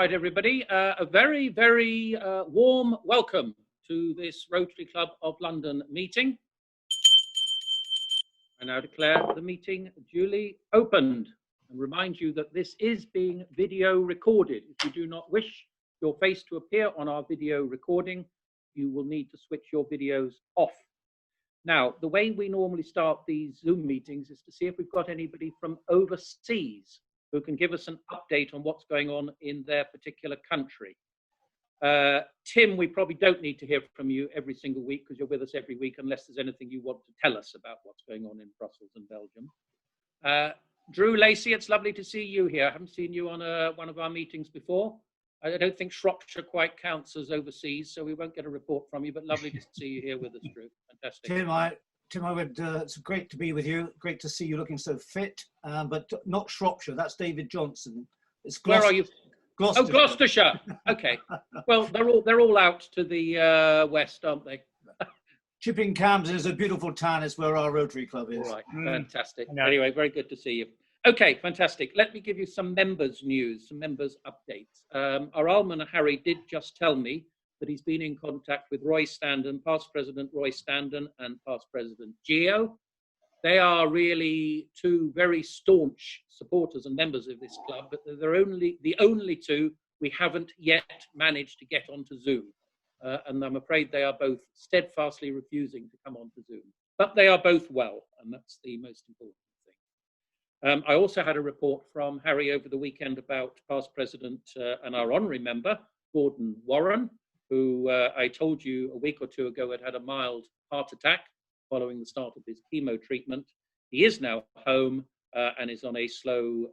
right, everybody. A very, very warm welcome to this Rotary Club of London meeting. I now declare the meeting duly opened and remind you that this is being video recorded. If you do not wish your face to appear on our video recording, you will need to switch your videos off. Now, the way we normally start these Zoom meetings is to see if we've got anybody from overseas who can give us an update on what's going on in their particular country. Tim, we probably don't need to hear from you every single week because you're with us every week, unless there's anything you want to tell us about what's going on in Brussels and Belgium. Drew Lacey, it's lovely to see you here. I haven't seen you on one of our meetings before. I don't think Shropshire quite counts as overseas, so we won't get a report from you, but lovely to see you here with us, Drew. Fantastic. Tim, it's great to be with you. Great to see you looking so fit, but not Shropshire. That's David Johnson. It's Where are you? Gloucestershire. Oh, Gloucestershire. Okay. Well, they're all out to the west, aren't they? Chipping Camden is a beautiful town. It's where our Rotary Club is. All right. Fantastic. Anyway, very good to see you. Okay, fantastic. Let me give you some members' news, some members' updates. Our almoner Harry did just tell me that he's been in contact with Roy Standen, past President Roy Standen and past President Geo. They are really two very staunch supporters and members of this club, but they're the only two we haven't yet managed to get onto Zoom. And I'm afraid they are both steadfastly refusing to come onto Zoom. But they are both well, and that's the most important thing. I also had a report from Harry over the weekend about past President and our honorary member, Gordon Warren, who I told you a week or two ago had a mild heart attack following the start of his chemo treatment. He is now home and is on a slow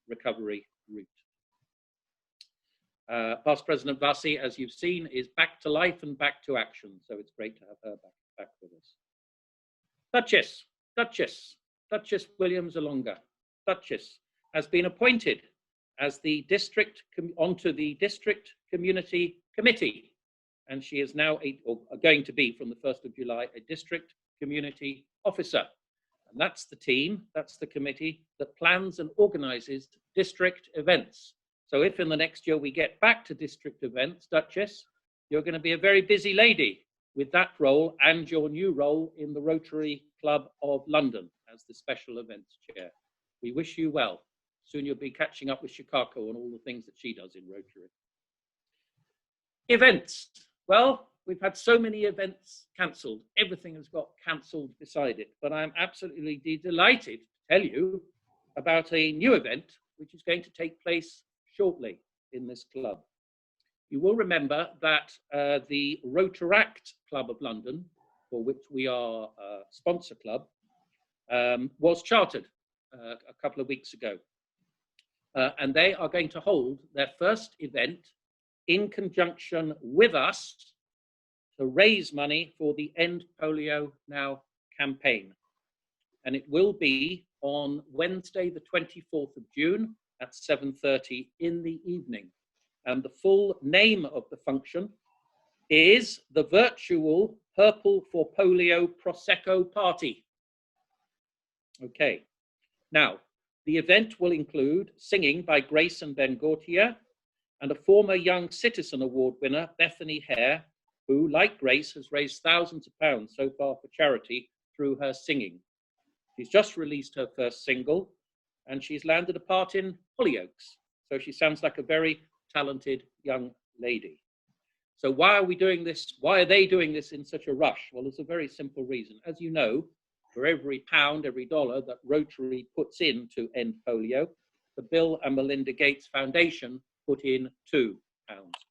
recovery route. Past President Vassi, as you've seen, is back to life and back to action, so it's great to have her back with us. Duchess Williams-Alonga. Duchess has been appointed as the onto the District Community Committee, and she is now going to be from the 1st of July a District Community Officer. And that's the team, that's the committee that plans and organises district events. So if in the next year we get back to district events, Duchess, you're going to be a very busy lady with that role and your new role in the Rotary Club of London as the Special Events Chair. We wish you well. Soon you'll be catching up with Chicago and all the things that she does in Rotary. Events. Well, we've had so many events cancelled. Everything has got cancelled beside it. But I'm absolutely delighted to tell you about a new event which is going to take place shortly in this club. You will remember that the Rotaract Club of London, for which we are a sponsor club, was chartered a couple of weeks ago. And they are going to hold their first event in conjunction with us to raise money for the End Polio Now campaign. And it will be on Wednesday, the 24th of June at 7:30 in the evening. And the full name of the function is the Virtual Purple for Polio Prosecco Party. Okay. Now, the event will include singing by Grace and Ben Gautier and a former Young Citizen Award winner, Bethany Hare, who, like Grace, has raised thousands of pounds so far for charity through her singing. She's just released her first single, and she's landed a part in Hollyoaks. So she sounds like a very talented young lady. So why are we doing this? Why are they doing this in such a rush? Well, there's a very simple reason. As you know, for every pound, every dollar that Rotary puts in to end polio, the Bill and Melinda Gates Foundation put in £2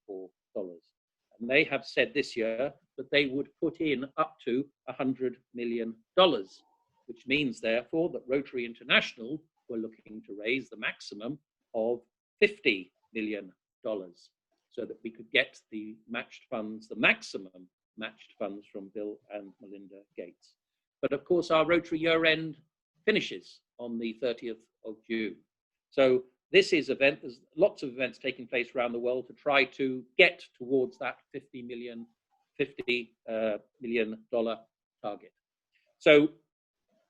or dollars. And they have said this year that they would put in up to $100 million, which means, therefore, that Rotary International were looking to raise the maximum of $50 million so that we could get the matched funds, the maximum matched funds from Bill and Melinda Gates. But of course, our Rotary year end finishes on the 30th of June. So this is there's lots of events taking place around the world to try to get towards that $50 million target. So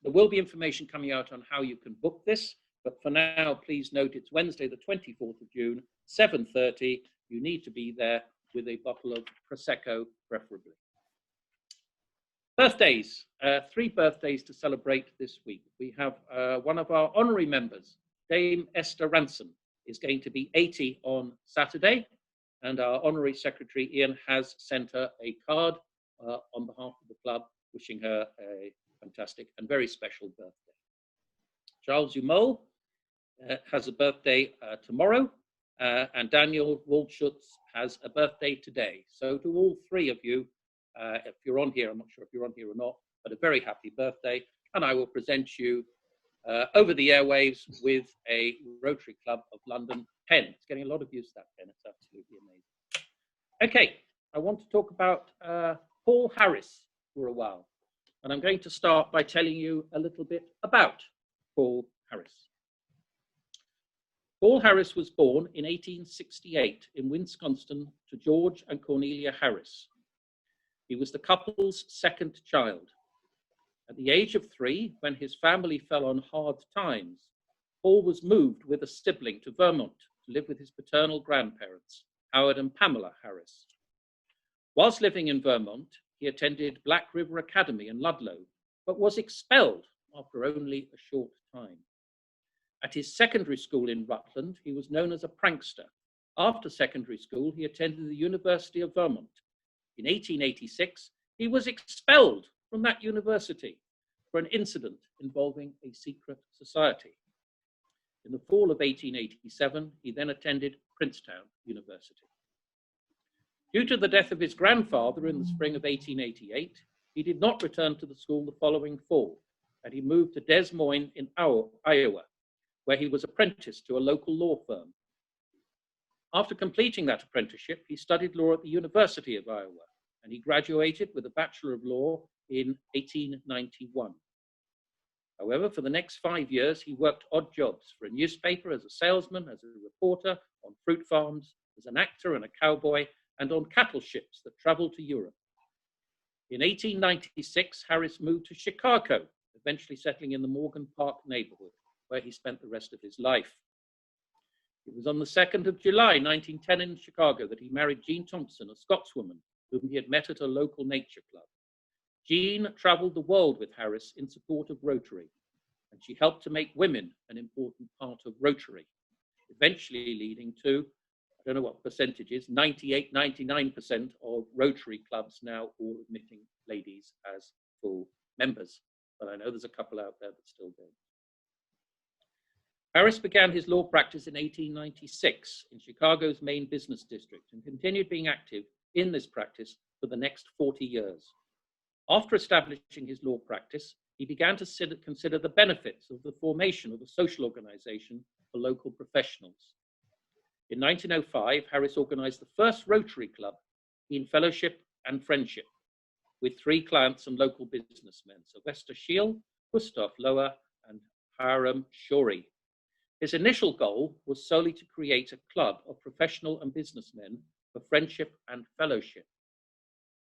there will be information coming out on how you can book this, but for now, please note it's Wednesday, the 24th of June, 7:30. You need to be there with a bottle of Prosecco, preferably. Birthdays, 3 birthdays to celebrate this week. We have one of our honorary members, Dame Esther Ranson, is going to be 80 on Saturday, and our honorary secretary, Ian, has sent her a card on behalf of the club, wishing her a fantastic and very special birthday. Charles Umol has a birthday tomorrow, and Daniel Waldschutz has a birthday today. So to all 3 of you, if you're on here, I'm not sure if you're on here or not, but a very happy birthday. And I will present you over the airwaves with a Rotary Club of London pen. It's getting a lot of use, that pen. It's absolutely amazing. Okay, I want to talk about Paul Harris for a while. And I'm going to start by telling you a little bit about Paul Harris. Paul Harris was born in 1868 in Wisconsin to George and Cornelia Harris. He was the couple's 2nd child. At the age of 3, when his family fell on hard times, Paul was moved with a sibling to Vermont to live with his paternal grandparents, Howard and Pamela Harris. Whilst living in Vermont, he attended Black River Academy in Ludlow, but was expelled after only a short time. At his secondary school in Rutland, he was known as a prankster. After secondary school, he attended the University of Vermont. In 1886, he was expelled from that university for an incident involving a secret society. In the fall of 1887, he then attended Princetown University. Due to the death of his grandfather in the spring of 1888, he did not return to the school the following fall, and he moved to Des Moines in Iowa, where he was apprenticed to a local law firm. After completing that apprenticeship, he studied law at the University of Iowa, and he graduated with a Bachelor of Law in 1891. However, for the next 5 years, he worked odd jobs for a newspaper as a salesman, as a reporter, on fruit farms, as an actor and a cowboy, and on cattle ships that traveled to Europe. In 1896, Harris moved to Chicago, eventually settling in the Morgan Park neighborhood, where he spent the rest of his life. It was on the 2nd of July, 1910 in Chicago that he married Jean Thompson, a Scotswoman, whom he had met at a local nature club. Jean traveled the world with Harris in support of Rotary, and she helped to make women an important part of Rotary, eventually leading to, I don't know what percentage is, 98, 99% of Rotary clubs now all admitting ladies as full members. But I know there's a couple out there that still don't. Harris began his law practice in 1896 in Chicago's main business district and continued being active in this practice for the next 40 years. After establishing his law practice, he began to consider the benefits of the formation of a social organization for local professionals. In 1905, Harris organized the first Rotary Club in fellowship and friendship with 3 clients and local businessmen, Sylvester Scheel, Gustav Lower, and Hiram Shorey. His initial goal was solely to create a club of professional and businessmen for friendship and fellowship.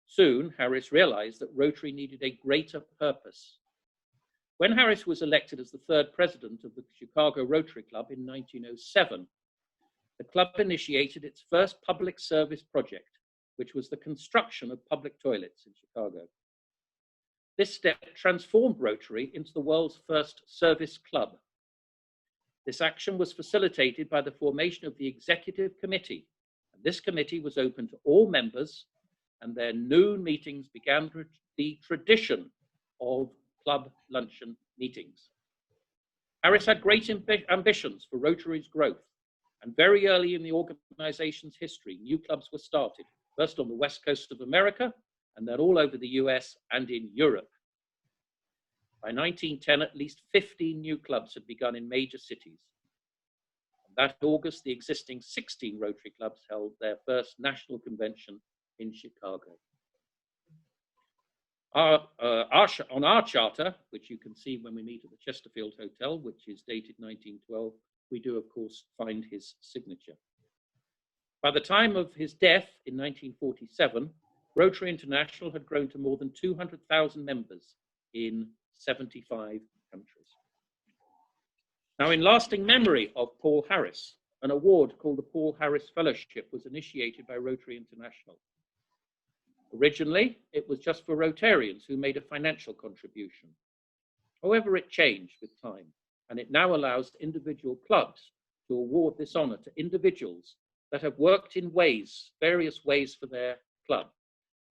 Soon, Harris realized that Rotary needed a greater purpose. When Harris was elected as the 3rd president of the Chicago Rotary Club in 1907, the club initiated its first public service project, which was the construction of public toilets in Chicago. This step transformed Rotary into the world's first service club. This action was facilitated by the formation of the Executive Committee, and this committee was open to all members, and their noon meetings began the tradition of club luncheon meetings. Harris had great ambitions for Rotary's growth, and very early in the organization's history, new clubs were started, first on the west coast of America, and then all over the US and in Europe. By 1910, at least 15 new clubs had begun in major cities. And that August, the existing 16 Rotary clubs held their first national convention in Chicago. On our charter, which you can see when we meet at the Chesterfield Hotel, which is dated 1912, we do, of course, find his signature. By the time of his death in 1947, Rotary International had grown to more than 200,000 members in 75 countries. Now, in lasting memory of Paul Harris, an award called the Paul Harris Fellowship was initiated by Rotary International. Originally, it was just for Rotarians who made a financial contribution. However, it changed with time, and it now allows individual clubs to award this honor to individuals that have worked in various ways for their club,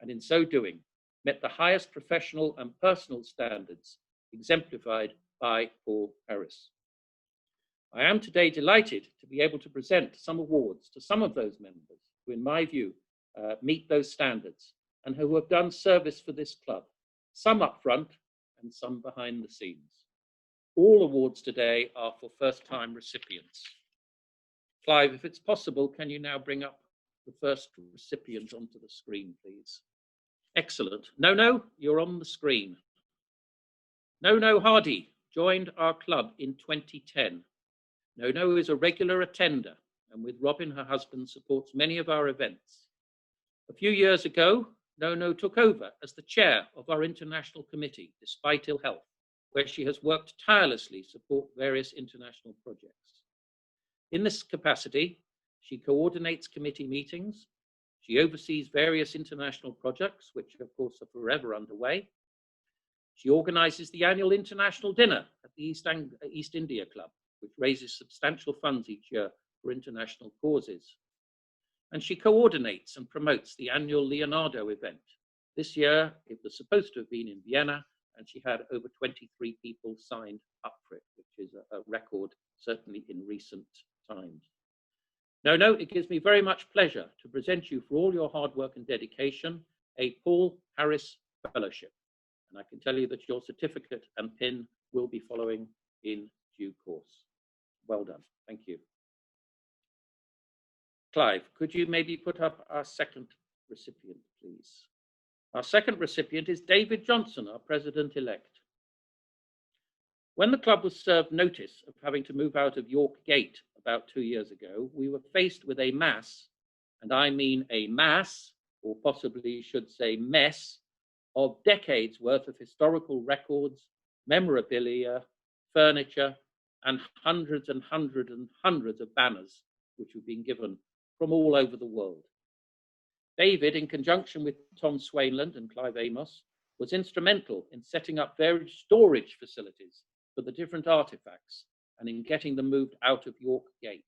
and in so doing, met the highest professional and personal standards exemplified by Paul Harris. I am today delighted to be able to present some awards to some of those members who, in my view, meet those standards and who have done service for this club, some up front and some behind the scenes. All awards today are for first-time recipients. Clive, if it's possible, can you now bring up the first recipient onto the screen, please? Excellent. No, you're on the screen. No Hardy joined our club in 2010. No is a regular attender, and with Robin, her husband, supports many of our events. A few years ago, No took over as the chair of our international committee, despite ill health, where she has worked tirelessly to support various international projects. In this capacity, she coordinates committee meetings, she oversees various international projects, which of course are forever underway. She organizes the annual international dinner at the East India Club, which raises substantial funds each year for international causes. And she coordinates and promotes the annual Leonardo event. This year, it was supposed to have been in Vienna, and she had over 23 people signed up for it, which is a record, certainly in recent times. No, it gives me very much pleasure to present you, for all your hard work and dedication, a Paul Harris Fellowship. And I can tell you that your certificate and pin will be following in due course. Well done. Thank you. Clive, could you maybe put up our second recipient, please? Our second recipient is David Johnson, our president-elect. When the club was served notice of having to move out of York Gate about 2 years ago, we were faced with a mass, and I mean a mass, or possibly should say mess, of decades worth of historical records, memorabilia, furniture, and hundreds of banners which have been given from all over the world. David, in conjunction with Tom Swainland and Clive Amos, was instrumental in setting up various storage facilities for the different artifacts and in getting them moved out of York Gate.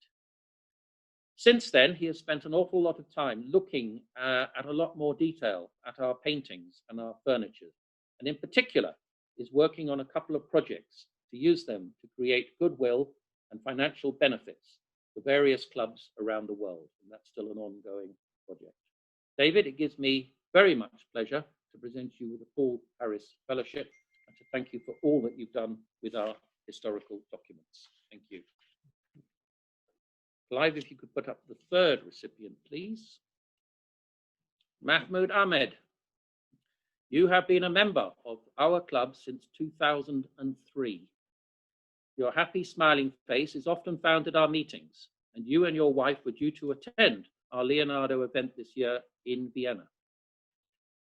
Since then, he has spent an awful lot of time looking at a lot more detail at our paintings and our furniture, and in particular is working on a couple of projects to use them to create goodwill and financial benefits for various clubs around the world, and that's still an ongoing project. David, it gives me very much pleasure to present you with the Paul Harris Fellowship and to thank you for all that you've done with our historical documents. Thank you. Clive, if you could put up the third recipient, please. Mahmoud Ahmed, you have been a member of our club since 2003. Your happy, smiling face is often found at our meetings, and you and your wife were due to attend our Leonardo event this year in Vienna.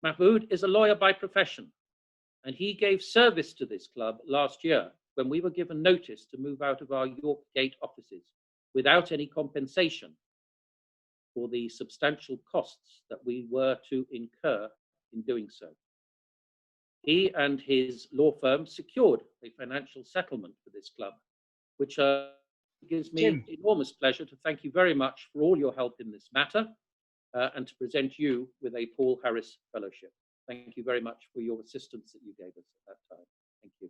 Mahmoud is a lawyer by profession, and he gave service to this club last year when we were given notice to move out of our York Gate offices without any compensation for the substantial costs that we were to incur in doing so. He and his law firm secured a financial settlement for this club, which gives me enormous pleasure to thank you very much for all your help in this matter and to present you with a Paul Harris Fellowship. Thank you very much for your assistance that you gave us at that time. Thank you.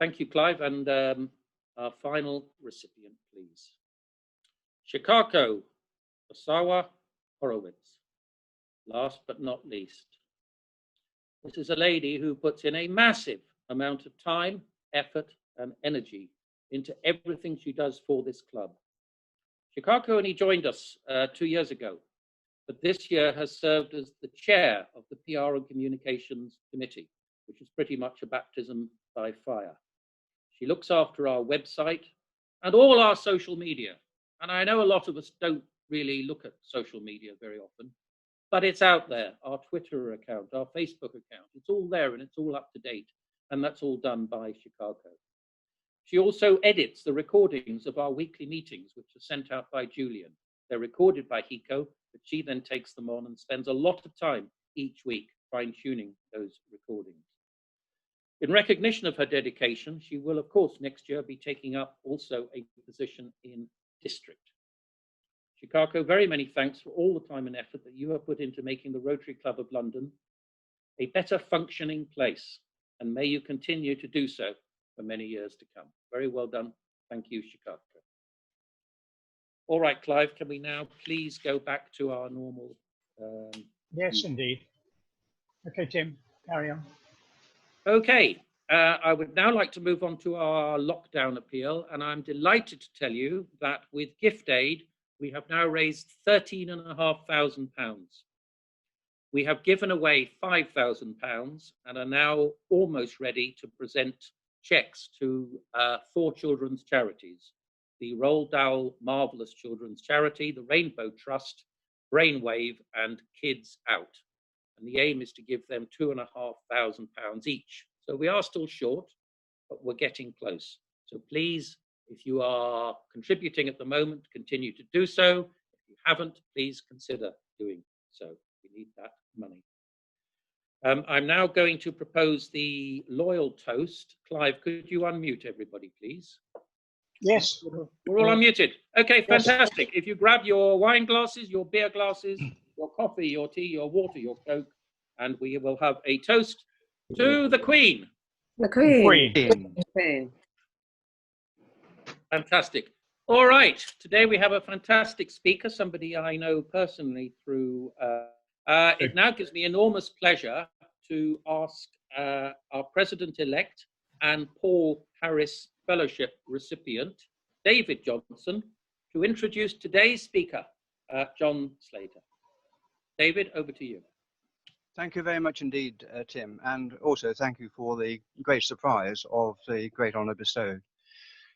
Thank you, Clive. And our final recipient, please. Chicago Osawa Horowitz, last but not least. This is a lady who puts in a massive amount of time, effort, and energy into everything she does for this club. Chicago only joined us 2 years ago, but this year has served as the chair of the PR and Communications Committee, which is pretty much a baptism by fire. She looks after our website and all our social media. And I know a lot of us don't really look at social media very often, but it's out there, our Twitter account, our Facebook account, it's all there and it's all up to date. And that's all done by Chicago. She also edits the recordings of our weekly meetings, which are sent out by Julian. They're recorded by Hiko, but she then takes them on and spends a lot of time each week fine-tuning those recordings. In recognition of her dedication, she will, of course, next year be taking up also a position in district. Shikako, very many thanks for all the time and effort that you have put into making the Rotary Club of London a better functioning place, and may you continue to do so for many years to come. Very well done. Thank you, Shikako. All right, Clive, can we now please go back to our normal... Yes, indeed. Okay, Tim, carry on. Okay, I would now like to move on to our lockdown appeal, and I'm delighted to tell you that with gift aid, we have now raised £13,500. We have given away £5,000 and are now almost ready to present cheques to 4 children's charities: the Roald Dahl Marvellous Children's Charity, the Rainbow Trust, Brainwave, and Kids Out. And the aim is to give them £2,500 each. So we are still short, but we're getting close. So please, if you are contributing at the moment, continue to do so. If you haven't, please consider doing so. We need that money. I'm now going to propose the loyal toast. Clive, could you unmute everybody, please? Yes. We're all unmuted. Okay, fantastic. Yes. If you grab your wine glasses, your beer glasses, your coffee, your tea, your water, your Coke, and we will have a toast to the Queen. The Queen. The Queen. Fantastic. All right. Today we have a fantastic speaker, somebody I know personally through... it now gives me enormous pleasure to ask our President-elect and Paul Harris Fellowship recipient, David Johnson, to introduce today's speaker, John SLATER. David, over to you. Thank you very much indeed, Tim, and also thank you for the great surprise of the great honour bestowed.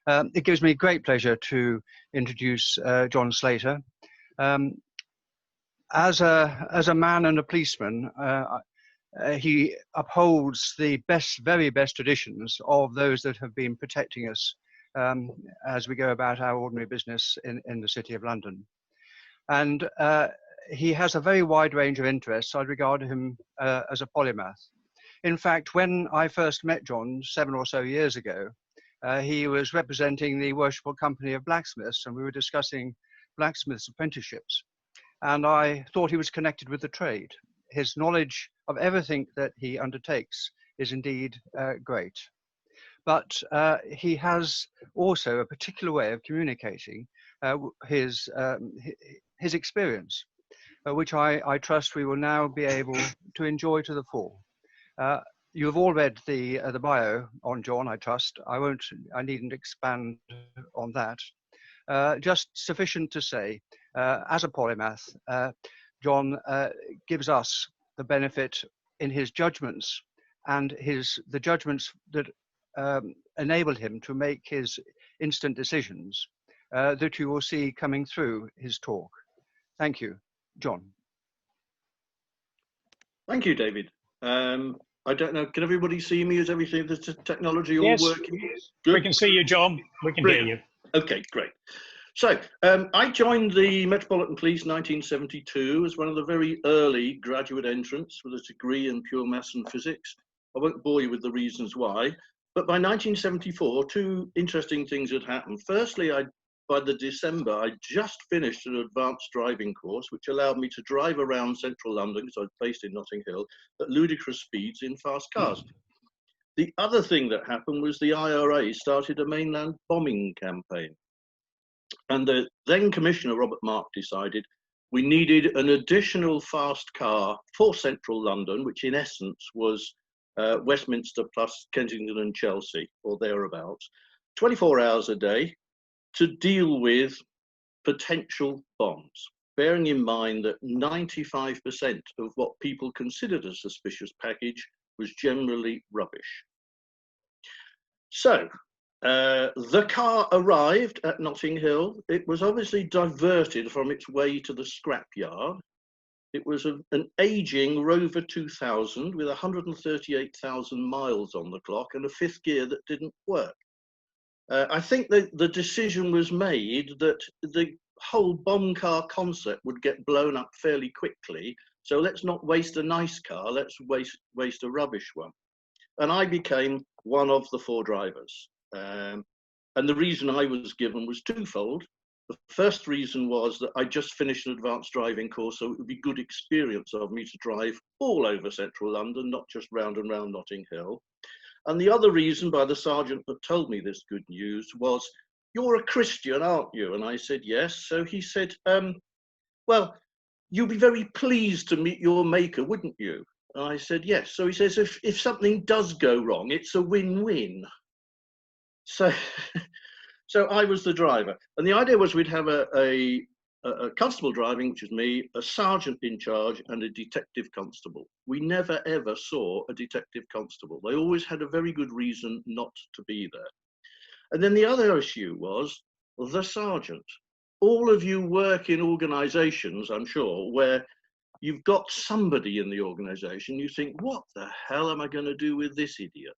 It gives me great pleasure to introduce John SLATER. As a man and a policeman, he upholds the very best traditions of those that have been protecting us as we go about our ordinary business in the City of London. And he has a very wide range of interests. I regard him as a polymath. In fact, when I first met John 7 or so years ago, he was representing the Worshipful Company of Blacksmiths, and we were discussing blacksmiths' apprenticeships. And I thought he was connected with the trade. His knowledge of everything that he undertakes is indeed great. But he has also a particular way of communicating his experience, which I trust we will now be able to enjoy to the full. You have all read the bio on John, I trust. I needn't expand on that. Just sufficient to say, as a polymath, John gives us the benefit in his judgments and the judgments that enabled him to make his instant decisions that you will see coming through his talk. Thank you. John. Thank you, David. I don't know, can everybody see me? Is everything, the technology all working? Good. We can see you, John. We can hear you. Okay, great. So I joined the Metropolitan Police in 1972 as one of the very early graduate entrants with a degree in pure maths and physics. I won't bore you with the reasons why, but by 1974, 2 interesting things had happened. Firstly, by the December, I just finished an advanced driving course, which allowed me to drive around central London, because I was based in Notting Hill, at ludicrous speeds in fast cars. The other thing that happened was the IRA started a mainland bombing campaign. And the then Commissioner, Robert Mark, decided we needed an additional fast car for central London, which in essence was Westminster plus Kensington and Chelsea, or thereabouts, 24 hours a day, to deal with potential bombs, bearing in mind that 95% of what people considered a suspicious package was generally rubbish. So the car arrived at Notting Hill. It was obviously diverted from its way to the scrapyard. It was an aging Rover 2000 with 138,000 miles on the clock and a 5th gear that didn't work. I think that the decision was made that the whole bomb car concept would get blown up fairly quickly. So let's not waste a nice car, let's waste a rubbish one. And I became one of the 4 drivers. And the reason I was given was twofold. The first reason was that I just finished an advanced driving course, so it would be good experience of me to drive all over central London, not just round and round Notting Hill. And the other reason, by the sergeant that told me this good news, was, "You're a Christian, aren't you?" And I said, "Yes." So he said, "Well, you'll be very pleased to meet your maker, wouldn't you?" And I said, "Yes." So he says, if something does go wrong, it's a win-win. So, so I was the driver. And the idea was we'd have a constable driving, which is me, a sergeant in charge, and a detective constable. We never, ever saw a detective constable. They always had a very good reason not to be there. And then the other issue was the sergeant. All of you work in organisations, I'm sure, where you've got somebody in the organisation, you think, what the hell am I going to do with this idiot?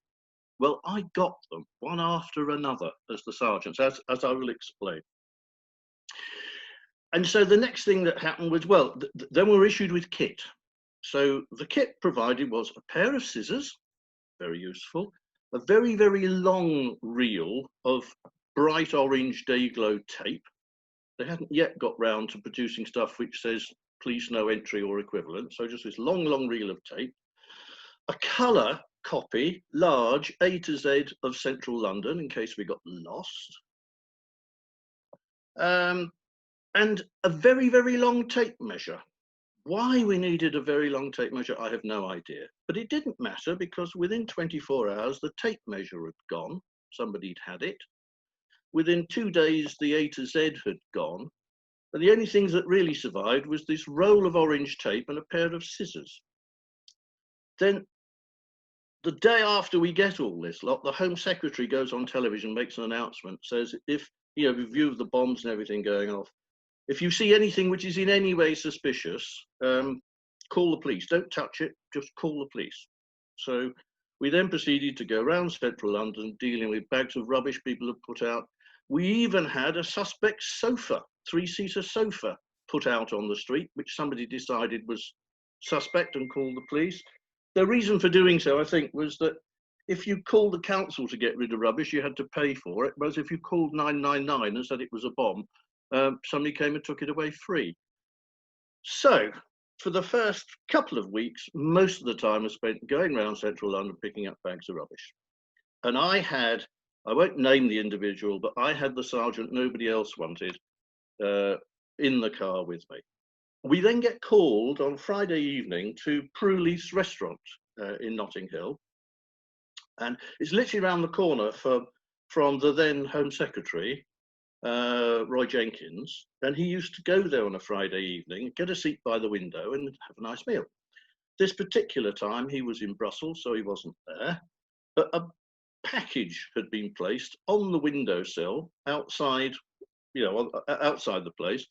Well, I got them one after another as the sergeants, as I will explain. And so the next thing that happened was, well, then we were issued with kit. So the kit provided was a pair of scissors, very useful, a very, very long reel of bright orange day-glow tape. They hadn't yet got round to producing stuff which says, "Please no entry" or equivalent. So just this long, long reel of tape. A colour copy, large, A to Z of central London, in case we got lost. And a very, very long tape measure. Why we needed a very long tape measure, I have no idea. But it didn't matter, because within 24 hours, the tape measure had gone. Somebody'd had it. Within 2 days, the A to Z had gone. And the only things that really survived was this roll of orange tape and a pair of scissors. Then, the day after we get all this lot, the Home Secretary goes on television, makes an announcement, says, if, review of the bombs and everything going off, if you see anything which is in any way suspicious, call the police. Don't touch it, just call the police. So we then proceeded to go around central London dealing with bags of rubbish people had put out. We even had a suspect sofa, 3-seater sofa, put out on the street, which somebody decided was suspect and called the police. The reason for doing so, I think, was that if you called the council to get rid of rubbish, you had to pay for it. Whereas if you called 999 and said it was a bomb, somebody came and took it away free. So for the first couple of weeks, most of the time was spent going around central London picking up bags of rubbish. And I won't name the individual, but I had the sergeant nobody else wanted in the car with me. We then get called on Friday evening to Prewleith's restaurant in Notting Hill. And it's literally around the corner from the then Home Secretary, Roy Jenkins. And he used to go there on a Friday evening, get a seat by the window and have a nice meal. This particular time he was in Brussels, so he wasn't there. But a package had been placed on the windowsill outside, outside the place,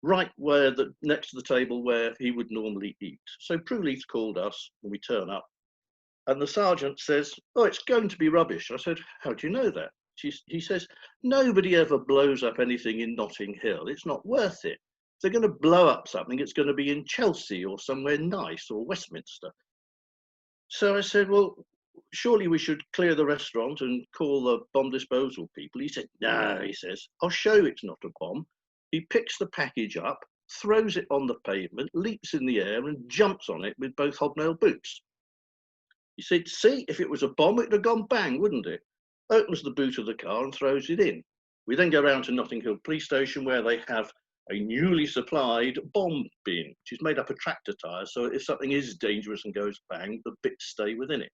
right where next to the table where he would normally eat. So Prewleith called us and we turn up. And the sergeant says, "Oh, it's going to be rubbish." I said, "How do you know that?" He says, "Nobody ever blows up anything in Notting Hill. It's not worth it. If they're going to blow up something, it's going to be in Chelsea or somewhere nice or Westminster." So I said, "Well, surely we should clear the restaurant and call the bomb disposal people." He said, "No," he says, "I'll show you it's not a bomb." He picks the package up, throws it on the pavement, leaps in the air and jumps on it with both hobnail boots. He said, "See, if it was a bomb, it'd have gone bang, wouldn't it?" Opens the boot of the car and throws it in. We then go round to Notting Hill Police Station, where they have a newly supplied bomb bin, which is made up of tractor tyres, so if something is dangerous and goes bang, the bits stay within it.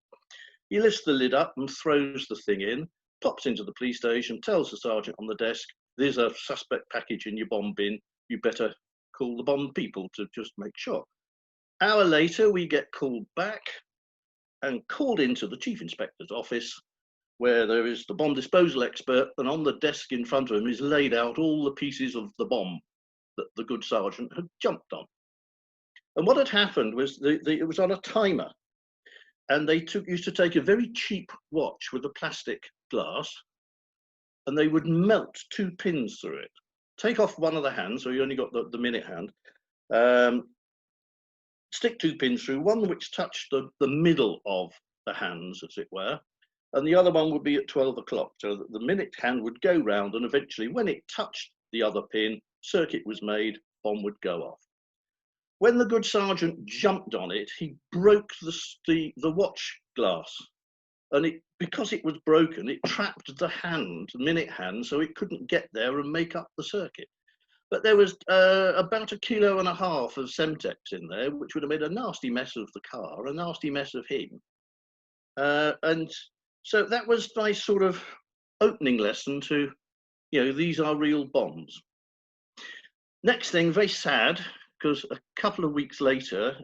He lifts the lid up and throws the thing in, pops into the police station, tells the sergeant on the desk, "There's a suspect package in your bomb bin. You better call the bomb people to just make sure." Hour later, we get called back and called into the Chief Inspector's office, where there is the bomb disposal expert, and on the desk in front of him is laid out all the pieces of the bomb that the good sergeant had jumped on. And what had happened was it was on a timer, and they used to take a very cheap watch with a plastic glass, and they would melt 2 pins through it. Take off one of the hands, so you only got the minute hand. Stick 2 pins through, one which touched the middle of the hands, as it were, and the other one would be at 12 o'clock, so that the minute hand would go round, and eventually, when it touched the other pin, circuit was made, bomb would go off. When the good sergeant jumped on it, he broke the watch glass, and because it was broken, it trapped the minute hand, so it couldn't get there and make up the circuit. But there was about 1.5 kilos of Semtex in there, which would have made a nasty mess of the car, a nasty mess of him. And so that was my sort of opening lesson to, these are real bombs. Next thing, very sad, because a couple of weeks later,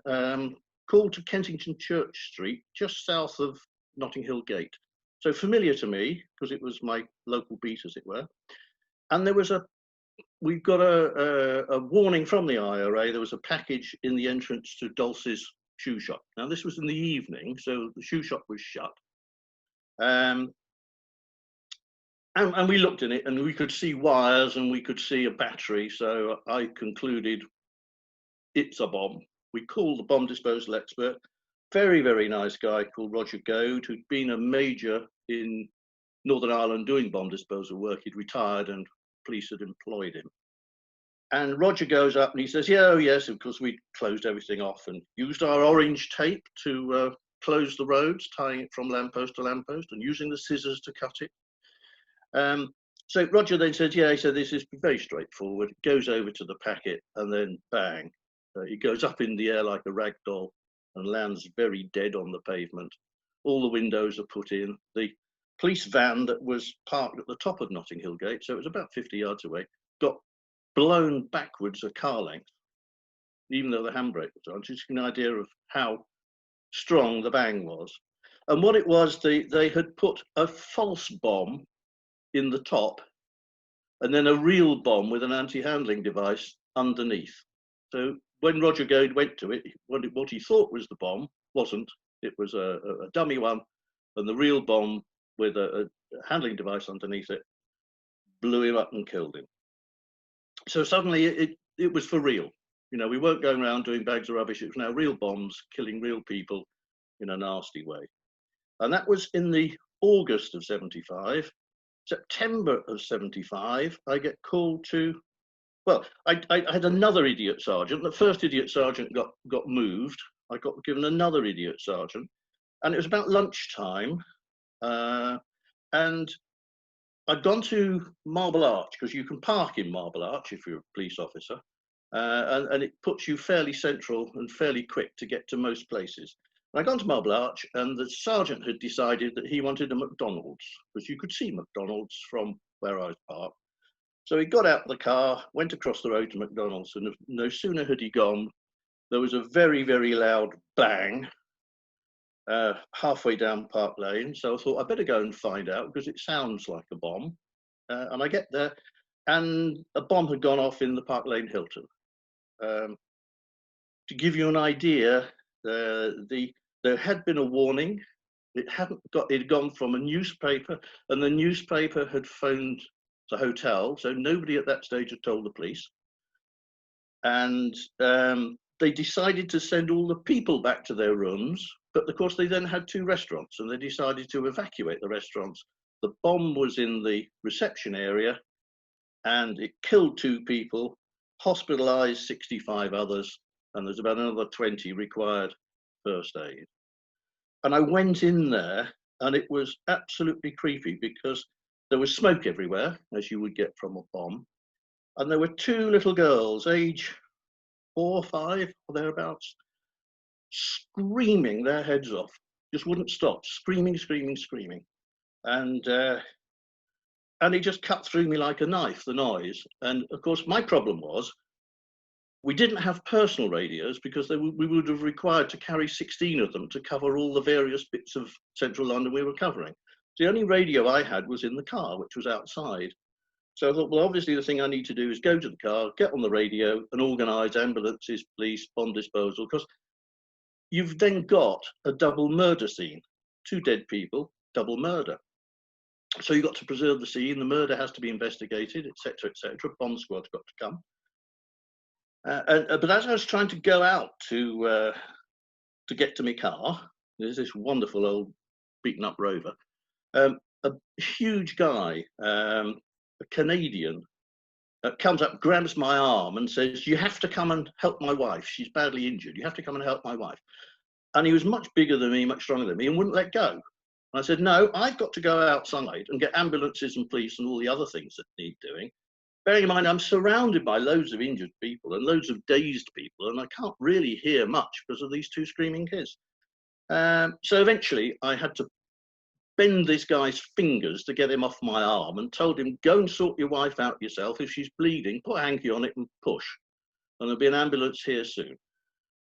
called to Kensington Church Street, just south of Notting Hill Gate. So familiar to me, because it was my local beat, as it were. And there was we got a warning from the IRA. There was a package in the entrance to Dulce's shoe shop. Now, this was in the evening, so the shoe shop was shut. And we looked in it, and we could see wires, and we could see a battery. So I concluded it's a bomb. We called the bomb disposal expert, very, very nice guy called Roger Goad, who'd been a major in Northern Ireland doing bomb disposal work. He'd retired, and police had employed him. And Roger goes up and he says, "Yeah, oh yes, of course, we closed everything off and used our orange tape to close the roads, tying it from lamppost to lamppost and using the scissors to cut it." So Roger then said, "Yeah," he said, "this is very straightforward." It goes over to the packet, and then bang, it goes up in the air like a rag doll and lands very dead on the pavement. All the windows are put in. The police van that was parked at the top of Notting Hill Gate, so it was about 50 yards away, got blown backwards a car length, even though the handbrake was on. Just an idea of how strong the bang was. And what it was, they had put a false bomb in the top and then a real bomb with an anti-handling device underneath. So when Roger Goad went to it, what he thought was the bomb wasn't. It was a dummy one, and the real bomb with a handling device underneath it blew him up and killed him. So suddenly it was for real. We weren't going around doing bags of rubbish. It was now real bombs killing real people in a nasty way. And that was in the August of 75. September of 75, I get called to, well, I had another idiot sergeant. The first idiot sergeant got moved. I got given another idiot sergeant. And it was about lunchtime. And I'd gone to Marble Arch, because you can park in Marble Arch if you're a police officer, and it puts you fairly central and fairly quick to get to most places. And I'd gone to Marble Arch, and the sergeant had decided that he wanted a McDonald's, because you could see McDonald's from where I was parked. So he got out of the car, went across the road to McDonald's, and no sooner had he gone, there was a very, very loud bang halfway down Park Lane. So I thought I better go and find out, because it sounds like a bomb. And I get there, and a bomb had gone off in the Park Lane Hilton. To give you an idea, there had been a warning. It had gone from a newspaper, and the newspaper had phoned the hotel, so nobody at that stage had told the police. And they decided to send all the people back to their rooms. But of course, they then had 2 restaurants, and they decided to evacuate the restaurants. The bomb was in the reception area, and it killed 2 people, hospitalized 65 others, and there's about another 20 required first aid. And I went in there, and it was absolutely creepy, because there was smoke everywhere, as you would get from a bomb. And there were 2 little girls, age 4 or 5 or thereabouts, screaming their heads off, just wouldn't stop, screaming, screaming, screaming. And it just cut through me like a knife, the noise. And of course, my problem was, we didn't have personal radios, because we would have required to carry 16 of them to cover all the various bits of central London we were covering. The only radio I had was in the car, which was outside. So I thought, well, obviously the thing I need to do is go to the car, get on the radio and organise ambulances, police, bomb disposal, because you've then got a double murder scene. 2 dead people, double murder. So you've got to preserve the scene. The murder has to be investigated, etc., etc. Bomb squad's got to come. But as I was trying to go out to get to my car, there's this wonderful old beaten up Rover. A huge guy, a Canadian, comes up, grabs my arm and says, "You have to come and help my wife. She's badly injured. You have to come and help my wife." And he was much bigger than me, much stronger than me, and wouldn't let go. And I said, "No, I've got to go outside and get ambulances and police and all the other things that need doing. Bearing in mind, I'm surrounded by loads of injured people and loads of dazed people, and I can't really hear much because of these two screaming kids." So eventually I had to bend this guy's fingers to get him off my arm and told him, "Go and sort your wife out yourself. If she's bleeding, put a hanky on it and push. And there'll be an ambulance here soon."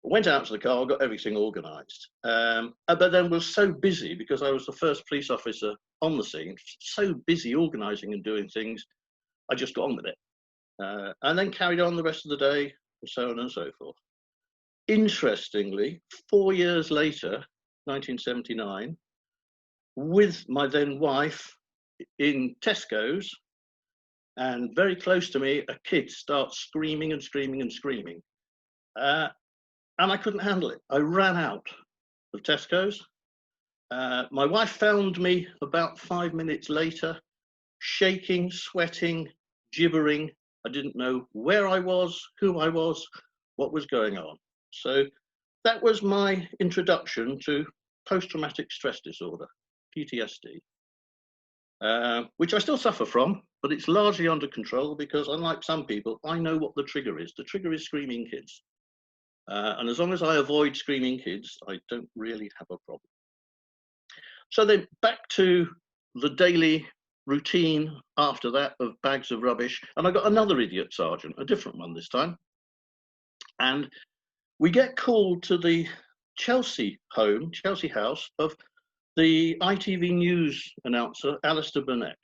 I went out to the car, got everything organised. But then was so busy because I was the first police officer on the scene, so busy organising and doing things, I just got on with it. And then carried on the rest of the day and so on and so forth. Interestingly, 4 years later, 1979, with my then wife in Tesco's, and very close to me, a kid starts screaming and screaming and screaming. And I couldn't handle it. I ran out of Tesco's. My wife found me about 5 minutes later, shaking, sweating, gibbering. I didn't know where I was, who I was, what was going on. So that was my introduction to post-traumatic stress disorder, PTSD, which I still suffer from, but it's largely under control because, unlike some people, I know what the trigger is. The trigger is screaming kids. And as long as I avoid screaming kids, I don't really have a problem. So then back to the daily routine after that of bags of rubbish. And I got another idiot sergeant, a different one this time. And we get called to the Chelsea house of the ITV News announcer, Alistair Burnett.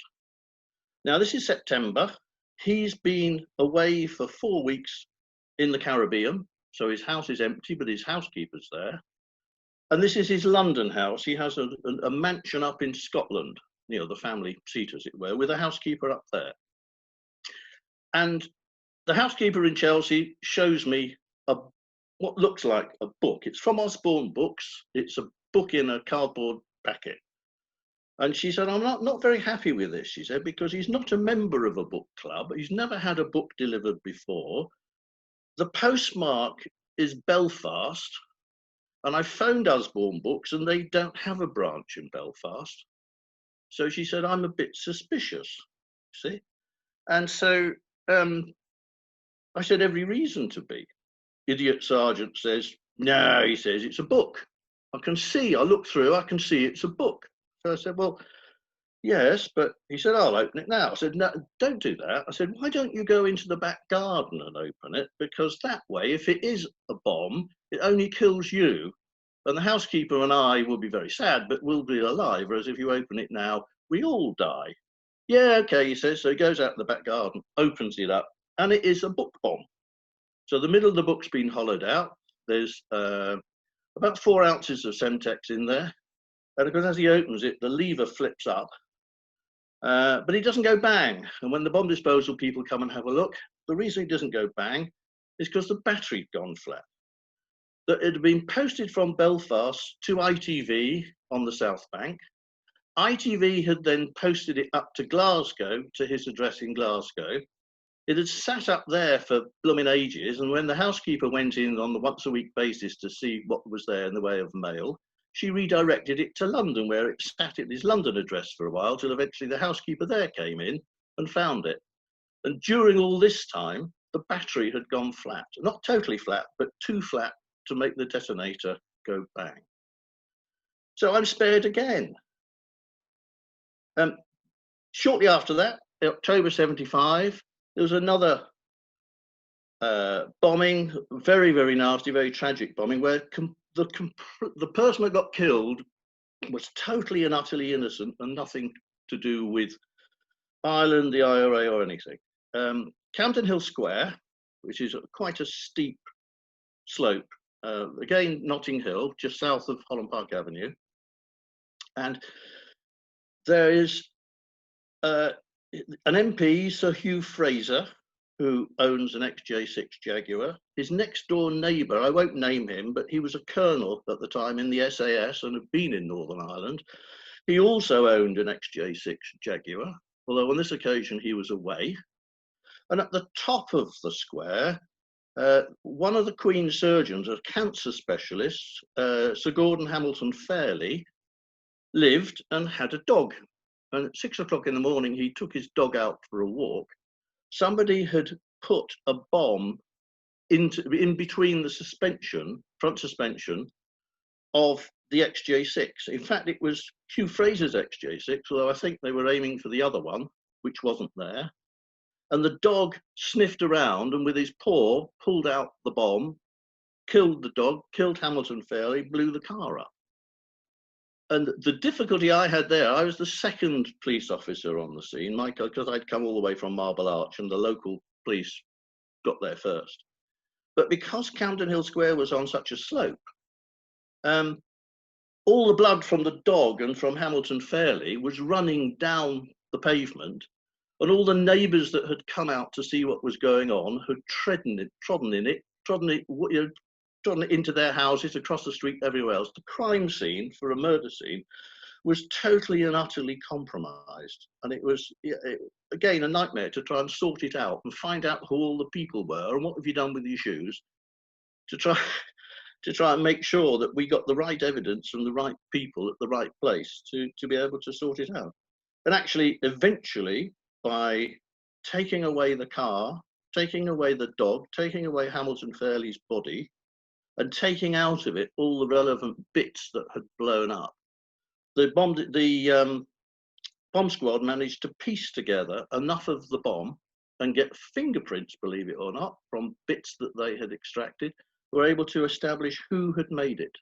Now, this is September. He's been away for 4 weeks in the Caribbean. So his house is empty, but his housekeeper's there. And this is his London house. He has a mansion up in Scotland, you know, the family seat, as it were, with a housekeeper up there. And the housekeeper in Chelsea shows me what looks like a book. It's from Osborne Books. It's a book in a cardboard packet. And she said, "I'm not very happy with this," she said, "because he's not a member of a book club. He's never had a book delivered before. The postmark is Belfast, and I phoned Osborne Books and they don't have a branch in Belfast." So she said, "I'm a bit suspicious," see? And so I said, "Every reason to be." Idiot sergeant says, "No," he says, "it's a book. I look through, I can see it's a book." So I said, "Well, yes," but he said, "I'll open it now." I said, "No, don't do that." I said, "Why don't you go into the back garden and open it? Because that way, if it is a bomb, it only kills you. And the housekeeper and I will be very sad, but we'll be alive. Whereas if you open it now, we all die." "Yeah, okay," he says. So he goes out in the back garden, opens it up, and it is a book bomb. So the middle of the book's been hollowed out. There's about 4 ounces of Semtex in there. And of course, as he opens it, the lever flips up. But it doesn't go bang. And when the bomb disposal people come and have a look, the reason it doesn't go bang is because the battery'd gone flat. That it had been posted from Belfast to ITV on the South Bank. ITV had then posted it up to Glasgow, to his address in Glasgow. It had sat up there for blooming ages, and when the housekeeper went in on the once-a-week basis to see what was there in the way of mail, she redirected it to London, where it sat at his London address for a while, till eventually the housekeeper there came in and found it. And during all this time, the battery had gone flat. Not totally flat, but too flat to make the detonator go bang. So I'm spared again. Shortly after that, in October 75, there was another bombing, very, very nasty, very tragic bombing, where the person that got killed was totally and utterly innocent and nothing to do with Ireland, the IRA, or anything. Camden Hill Square, which is quite a steep slope, again, Notting Hill, just south of Holland Park Avenue. And there is an MP, Sir Hugh Fraser, who owns an XJ6 Jaguar. His next door neighbour, I won't name him, but he was a colonel at the time in the SAS and had been in Northern Ireland. He also owned an XJ6 Jaguar, although on this occasion he was away. And at the top of the square, one of the Queen's surgeons, a cancer specialist, Sir Gordon Hamilton Fairley, lived and had a dog. And at 6 o'clock in the morning, he took his dog out for a walk. Somebody had put a bomb in between the suspension, front suspension, of the XJ6. In fact, it was Hugh Fraser's XJ6, although I think they were aiming for the other one, which wasn't there. And the dog sniffed around and with his paw pulled out the bomb, killed the dog, killed Hamilton Fairley, blew the car up. And the difficulty I had there, I was the second police officer on the scene, Michael, because I'd come all the way from Marble Arch and the local police got there first. But because Camden Hill Square was on such a slope, all the blood from the dog and from Hamilton Fairley was running down the pavement, and all the neighbours that had come out to see what was going on had trodden it into their houses, across the street, everywhere else. The crime scene for a murder scene was totally and utterly compromised. And it was, again, a nightmare to try and sort it out and find out who all the people were and what have you done with your shoes to try and make sure that we got the right evidence from the right people at the right place to be able to sort it out. And actually, eventually, by taking away the car, taking away the dog, taking away Hamilton Fairley's body, and taking out of it all the relevant bits that had blown up, the bomb squad managed to piece together enough of the bomb and get fingerprints, believe it or not, from bits that they had extracted, were able to establish who had made it.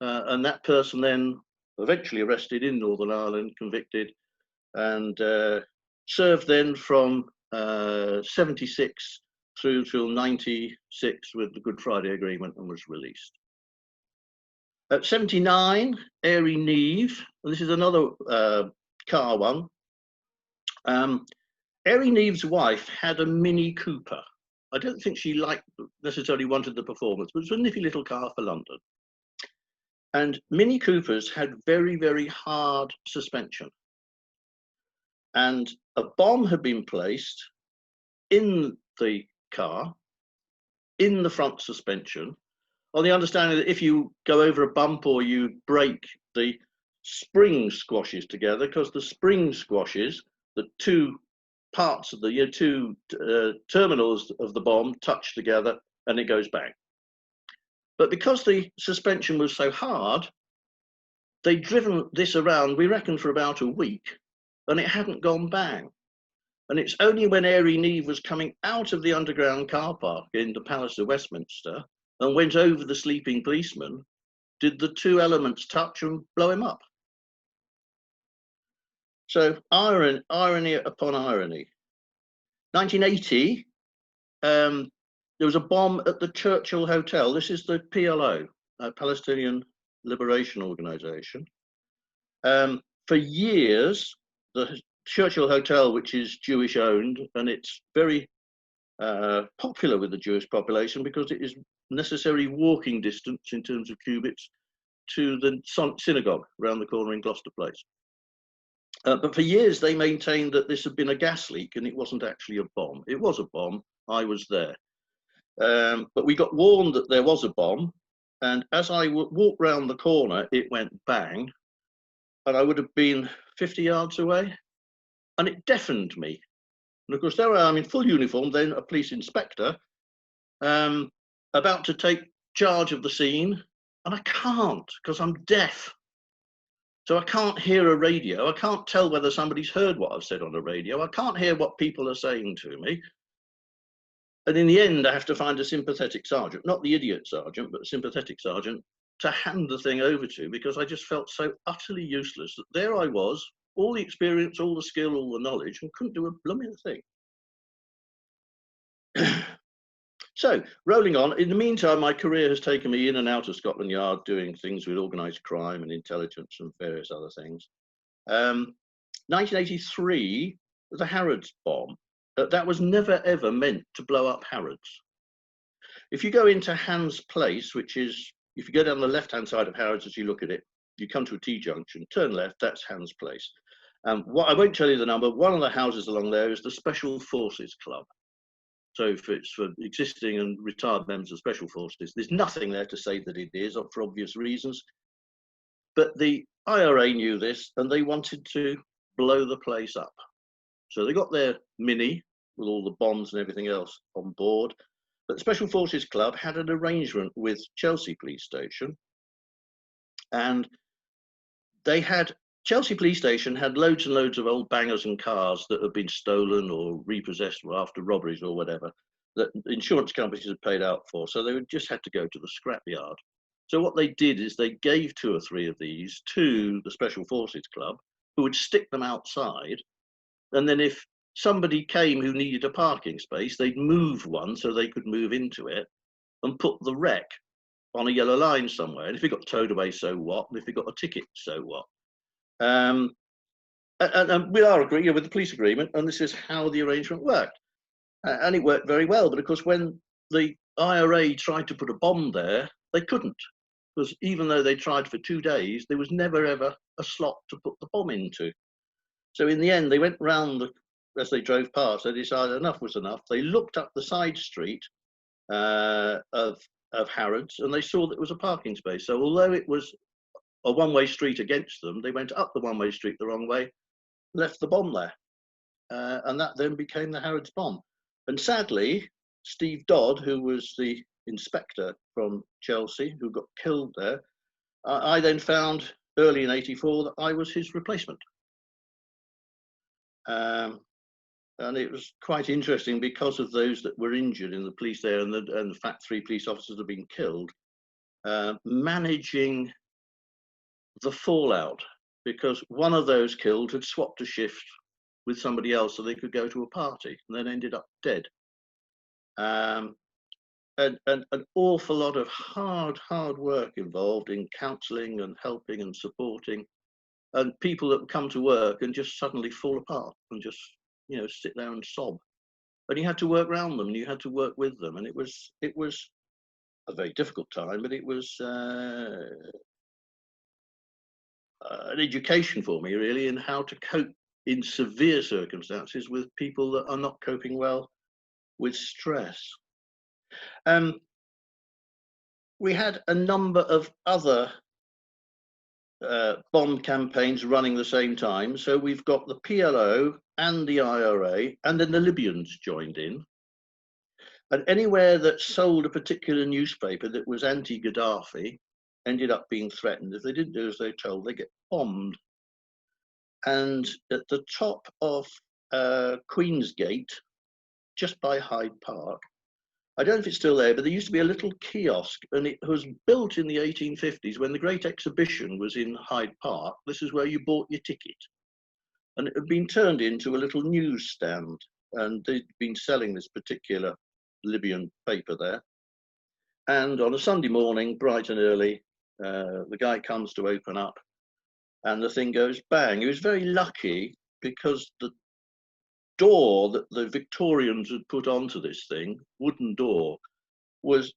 And that person then eventually arrested in Northern Ireland, convicted, and served then from 76 through till 96 with the Good Friday Agreement and was released. At 79, Airy Neve, and this is another car one. Airy Neve's wife had a Mini Cooper. I don't think she necessarily wanted the performance, but it was a nippy little car for London. And Mini Coopers had very, very hard suspension. And a bomb had been placed in the car, in the front suspension, on the understanding that if you go over a bump or you break, the spring squashes together, because the spring squashes, the two parts of the two terminals of the bomb touch together and it goes bang. But because the suspension was so hard, they'd driven this around, we reckon, for about a week, and it hadn't gone bang. And it's only when Airy Neve was coming out of the underground car park in the Palace of Westminster and went over the sleeping policeman, did the two elements touch and blow him up. So irony upon irony. 1980, there was a bomb at the Churchill Hotel. This is the PLO, Palestinian Liberation Organization. For years, the Churchill Hotel, which is Jewish owned, and it's very popular with the Jewish population because it is necessary walking distance in terms of cubits to the synagogue around the corner in Gloucester Place. But for years they maintained that this had been a gas leak and it wasn't actually a bomb. It was a bomb. I was there. But we got warned that there was a bomb, and as I walked round the corner, it went bang, and I would have been 50 yards away, and it deafened me. And of course, there I am in full uniform, then a police inspector, about to take charge of the scene, and I can't because I'm deaf. So I can't hear a radio. I can't tell whether somebody's heard what I've said on the radio. I can't hear what people are saying to me. And in the end, I have to find a sympathetic sergeant, not the idiot sergeant, but a sympathetic sergeant to hand the thing over to, because I just felt so utterly useless that there I was, all the experience, all the skill, all the knowledge, and couldn't do a blooming thing. So, rolling on, in the meantime, my career has taken me in and out of Scotland Yard doing things with organised crime and intelligence and various other things. 1983, the Harrods bomb. That was never ever meant to blow up Harrods. If you go into Hans Place, which is, if you go down the left-hand side of Harrods as you look at it, you come to a T-junction, turn left, that's Hans Place. What I won't tell you the number, one of the houses along there is the Special Forces Club. So if it's for existing and retired members of Special Forces, there's nothing there to say that it is, for obvious reasons. But the IRA knew this, and they wanted to blow the place up. So they got their Mini with all the bombs and everything else on board. But the Special Forces Club had an arrangement with Chelsea Police Station, and they had, Chelsea Police Station had loads and loads of old bangers and cars that had been stolen or repossessed after robberies or whatever that insurance companies had paid out for. So they just had to go to the scrapyard. So what they did is they gave 2 or 3 of these to the Special Forces Club, who would stick them outside. And then if somebody came who needed a parking space, they'd move one so they could move into it and put the wreck on a yellow line somewhere. And if it got towed away, so what? And if it got a ticket, so what? And we are agreeing with the police agreement, and this is how the arrangement worked. And it worked very well. But of course, when the IRA tried to put a bomb there, they couldn't. Because even though they tried for 2 days, there was never ever a slot to put the bomb into. So in the end, they went round, as they drove past, they decided enough was enough. They looked up the side street of Harrods, and they saw that it was a parking space. So although it was a one-way street against them, they went up the one-way street the wrong way, left the bomb there. And that then became the Harrods bomb. And sadly, Steve Dodd, who was the inspector from Chelsea, who got killed there, I then found early in '84 that I was his replacement. And it was quite interesting because of those that were injured in the police there, and the fact 3 police officers had been killed, managing the fallout, because one of those killed had swapped a shift with somebody else so they could go to a party, and then ended up dead. And an awful lot of hard work involved in counselling and helping and supporting, and people that would come to work and just suddenly fall apart and just, you know, sit there and sob. And you had to work around them, and you had to work with them, and it was a very difficult time, but it was an education for me, really, in how to cope in severe circumstances with people that are not coping well with stress. We had a number of other bomb campaigns running the same time. So we've got the PLO and the IRA, and then the Libyans joined in. And anywhere that sold a particular newspaper that was anti-Gaddafi ended up being threatened. If they didn't do as they were told, they get bombed. And at the top of Queensgate, just by Hyde Park, I don't know if it's still there, but there used to be a little kiosk, and it was built in the 1850s when the Great Exhibition was in Hyde Park. This is where you bought your ticket. And it had been turned into a little newsstand, and they'd been selling this particular Libyan paper there. And on a Sunday morning, bright and early, the guy comes to open up, and the thing goes bang. He was very lucky because the door that the Victorians had put onto this thing, wooden door, was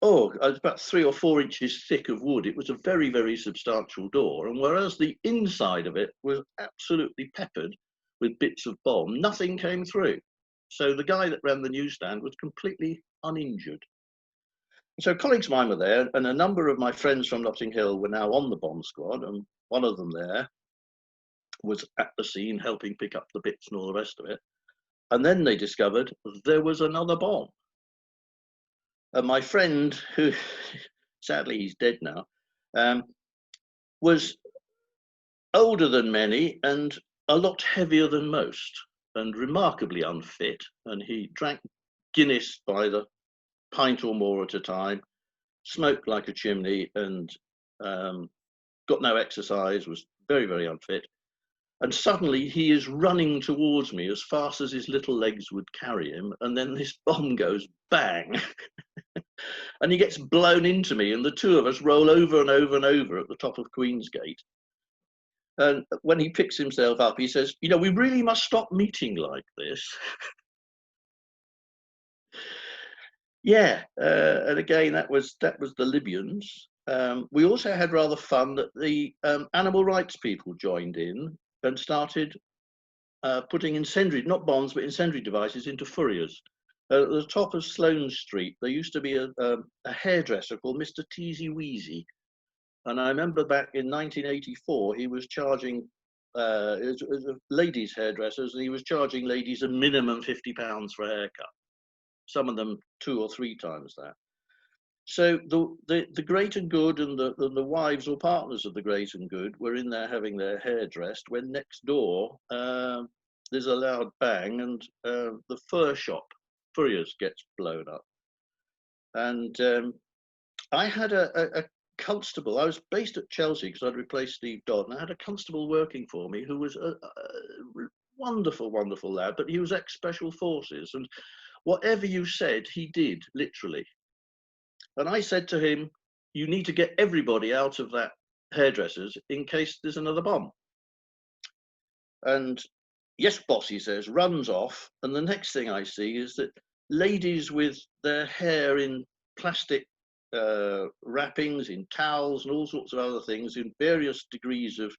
about 3 or 4 inches thick of wood. It was a very, very substantial door. And whereas the inside of it was absolutely peppered with bits of bomb, nothing came through. So the guy that ran the newsstand was completely uninjured. So colleagues of mine were there, and a number of my friends from Notting Hill were now on the bomb squad, and one of them there was at the scene helping pick up the bits and all the rest of it. And then they discovered there was another bomb. And my friend, who sadly he's dead now, was older than many and a lot heavier than most, and remarkably unfit. And he drank Guinness by the pint or more at a time, smoked like a chimney, and got no exercise, was very, very unfit. And suddenly he is running towards me as fast as his little legs would carry him. And then this bomb goes bang. And he gets blown into me, and the two of us roll over and over and over at the top of Queensgate. And when he picks himself up, he says, "You know, we really must stop meeting like this." Yeah, and again, that was the Libyans. We also had rather fun that the animal rights people joined in and started putting incendiary, not bombs, but incendiary devices into furriers. At the top of Sloane Street, there used to be a hairdresser called Mr. Teasy Weezy. And I remember back in 1984, he was charging, as a ladies' hairdressers, and he was charging ladies a minimum £50 for a haircut. Some of them 2 or 3 times that. So the greater good and the wives or partners of the great and good were in there having their hair dressed when next door there's a loud bang and the fur shop, Furriers, gets blown up. And I had a constable. I was based at Chelsea because I'd replaced Steve Dodd, and I had a constable working for me who was a wonderful, wonderful lad, but he was ex-special forces, and whatever you said, he did, literally. And I said to him, "You need to get everybody out of that hairdresser's in case there's another bomb." And "Yes, boss," he says, runs off. And the next thing I see is that ladies with their hair in plastic wrappings, in towels and all sorts of other things, in various degrees of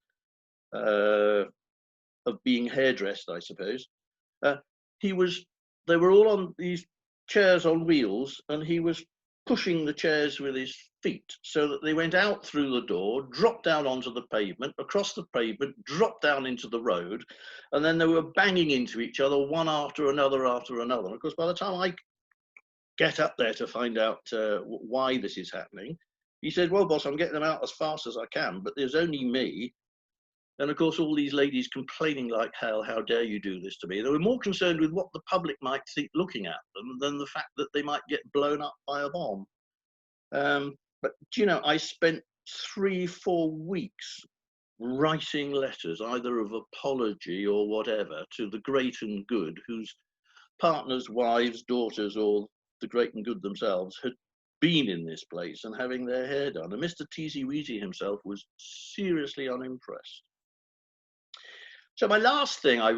being hairdressed, I suppose. They were all on these chairs on wheels, and he was pushing the chairs with his feet so that they went out through the door, dropped down onto the pavement, across the pavement, dropped down into the road, and then they were banging into each other one after another after another. And of course, by the time I get up there to find out why this is happening, he said, "Well, boss, I'm getting them out as fast as I can, but there's only me." And of course, all these ladies complaining like hell, "How dare you do this to me?" They were more concerned with what the public might think looking at them than the fact that they might get blown up by a bomb. But do you know, I spent 3-4 weeks writing letters, either of apology or whatever, to the great and good, whose partners, wives, daughters, or the great and good themselves had been in this place and having their hair done. And Mr. Teasy Weezy himself was seriously unimpressed. So my last thing I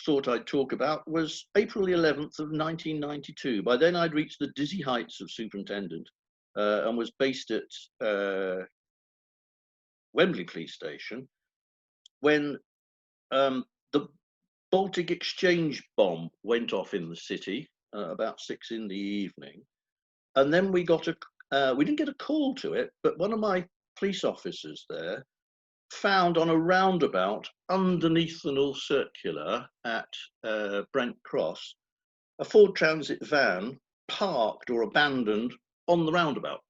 thought I'd talk about was April the 11th of 1992. By then I'd reached the dizzy heights of superintendent and was based at Wembley Police Station when the Baltic Exchange bomb went off in the city about 6 in the evening. And then we didn't get a call to it, but one of my police officers there found on a roundabout underneath the North Circular at Brent Cross a Ford Transit van parked or abandoned on the roundabout.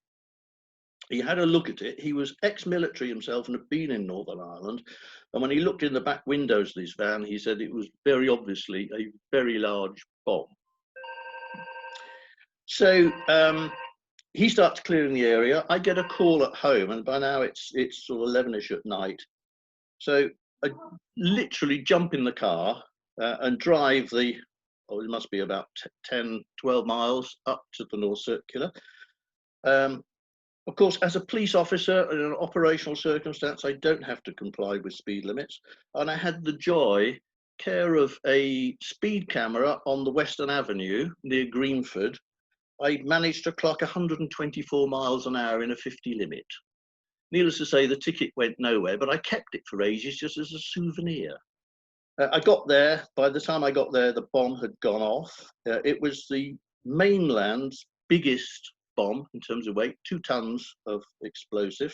He had a look at it. He was ex-military himself and had been in Northern Ireland. And when he looked in the back windows of this van, he said it was very obviously a very large bomb. So he starts clearing the area. I get a call at home, and by now it's sort of 11ish at night. So I literally jump in the car and drive it must be about 10, 12 miles up to the North Circular. Of course, as a police officer in an operational circumstance, I don't have to comply with speed limits. And I had the care of a speed camera on the Western Avenue near Greenford. I managed to clock 124 miles an hour in a 50 limit. Needless to say, the ticket went nowhere, but I kept it for ages just as a souvenir. I got there. By the time I got there, the bomb had gone off. It was the mainland's biggest bomb in terms of weight, 2 tons of explosive.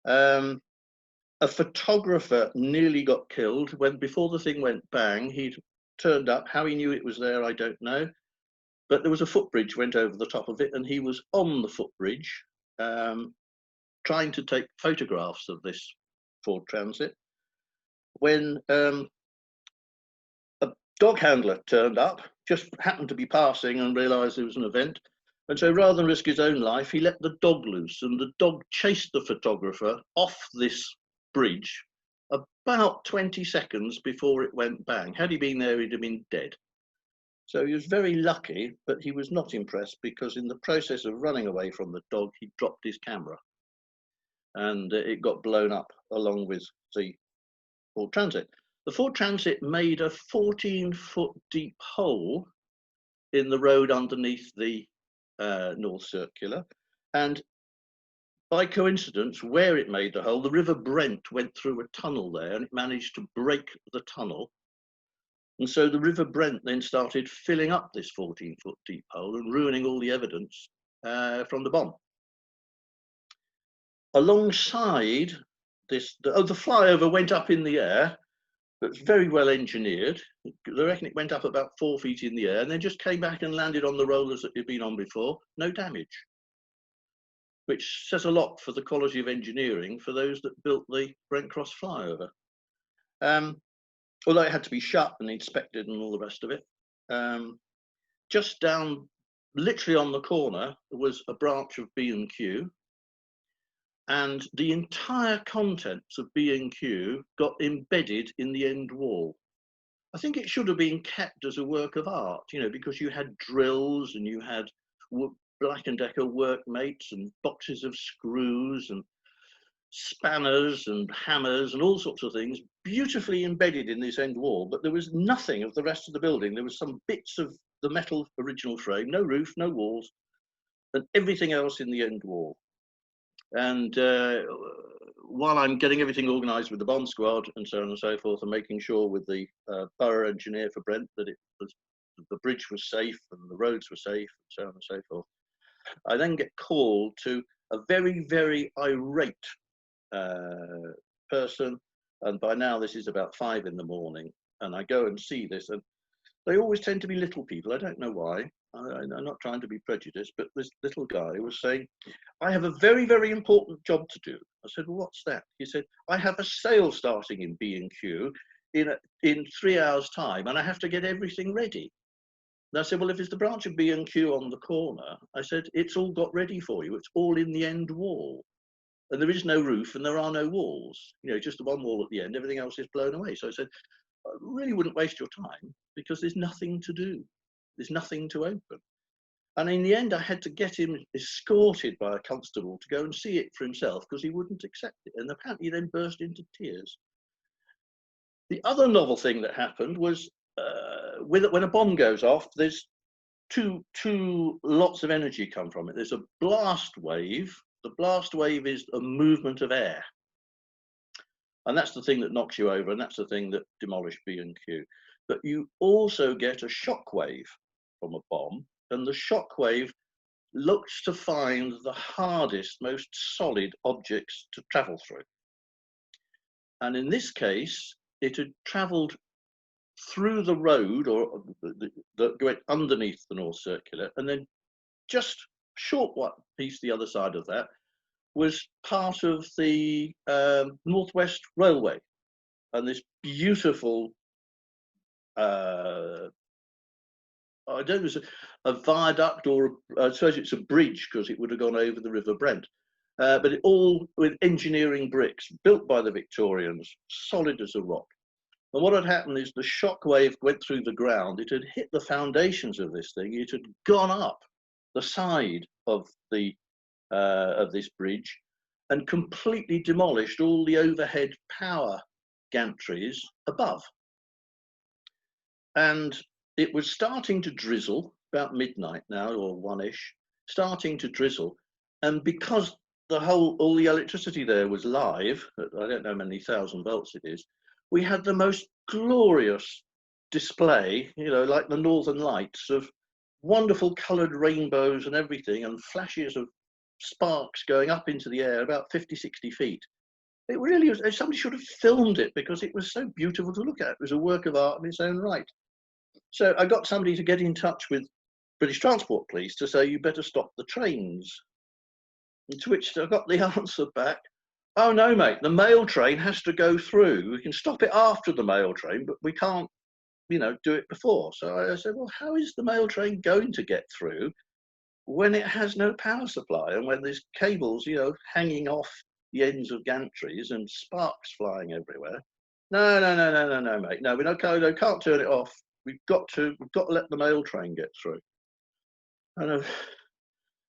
A photographer nearly got killed before the thing went bang. He'd turned up. How he knew it was there, I don't know. But there was a footbridge went over the top of it, and he was on the footbridge trying to take photographs of this Ford Transit when a dog handler turned up, just happened to be passing and realised there was an event. And so rather than risk his own life, he let the dog loose, and the dog chased the photographer off this bridge about 20 seconds before it went bang. Had he been there, he'd have been dead. So he was very lucky, but he was not impressed because in the process of running away from the dog, he dropped his camera and it got blown up along with the Ford Transit. The Ford Transit made a 14-foot deep hole in the road underneath the North Circular, and by coincidence, where it made the hole, the River Brent went through a tunnel there, and it managed to break the tunnel. And so the River Brent then started filling up this 14-foot deep hole and ruining all the evidence from the bomb. Alongside this, the flyover went up in the air, but it's very well engineered. I reckon it went up about 4 feet in the air and then just came back and landed on the rollers that it'd been on before, no damage. Which says a lot for the quality of engineering for those that built the Brent Cross flyover. Although it had to be shut and inspected and all the rest of it. Just down, literally on the corner, was a branch of B&Q, and the entire contents of B&Q got embedded in the end wall. I think it should have been kept as a work of art, you know, because you had drills and you had Black & Decker workmates and boxes of screws and spanners and hammers and all sorts of things beautifully embedded in this end wall, but there was nothing of the rest of the building. There was some bits of the metal original frame, no roof, no walls, and everything else in the end wall. And while I'm getting everything organised with the bomb squad and so on and so forth, and making sure with the borough engineer for Brent that the bridge was safe and the roads were safe and so on and so forth, I then get called to a very, very irate person, and by now this is about 5 in the morning, and I go and see this, and they always tend to be little people. I don't know why. I'm not trying to be prejudiced, but this little guy was saying, I have a very, very important job to do. I said, well, what's that? He said, I have a sale starting in B&Q in 3 hours' time, and I have to get everything ready. And I said, well, if it's the branch of B&Q on the corner, I said, it's all got ready for you. It's all in the end wall. And there is no roof and there are no walls. You know, just the one wall at the end, everything else is blown away. So I said, I really wouldn't waste your time because there's nothing to do. There's nothing to open. And in the end, I had to get him escorted by a constable to go and see it for himself because he wouldn't accept it. And apparently he then burst into tears. The other novel thing that happened was when a bomb goes off, there's two lots of energy come from it. There's a blast wave. The blast wave is a movement of air. And that's the thing that knocks you over, and that's the thing that demolished B&Q. But you also get a shock wave from a bomb, and the shock wave looks to find the hardest, most solid objects to travel through. And in this case, it had travelled through the road, or that went underneath the North Circular, and then just a short piece the other side of that was part of the Northwest Railway, and this beautiful I don't know, it was a viaduct, or I suppose it's a bridge because it would have gone over the River Brent. But it all with engineering bricks built by the Victorians, solid as a rock. And what had happened is the shock wave went through the ground. It had hit the foundations of this thing. It had gone up the side of this bridge and completely demolished all the overhead power gantries above. And it was starting to drizzle about midnight now, or 1-ish, starting to drizzle. And because all the electricity there was live, I don't know how many thousand volts it is, we had the most glorious display, you know, like the Northern Lights, of wonderful coloured rainbows and everything, and flashes of sparks going up into the air about 50, 60 feet. It really was, somebody should have filmed it because it was so beautiful to look at. It was a work of art in its own right. So I got somebody to get in touch with British Transport Police to say, you better stop the trains. And to which I got the answer back, oh no, mate, the mail train has to go through. We can stop it after the mail train, but we can't, you know, do it before. So I said, well, how is the mail train going to get through when it has no power supply and when there's cables, you know, hanging off the ends of gantries and sparks flying everywhere? No, mate. No, we can't turn it off. We've got to let the mail train get through. And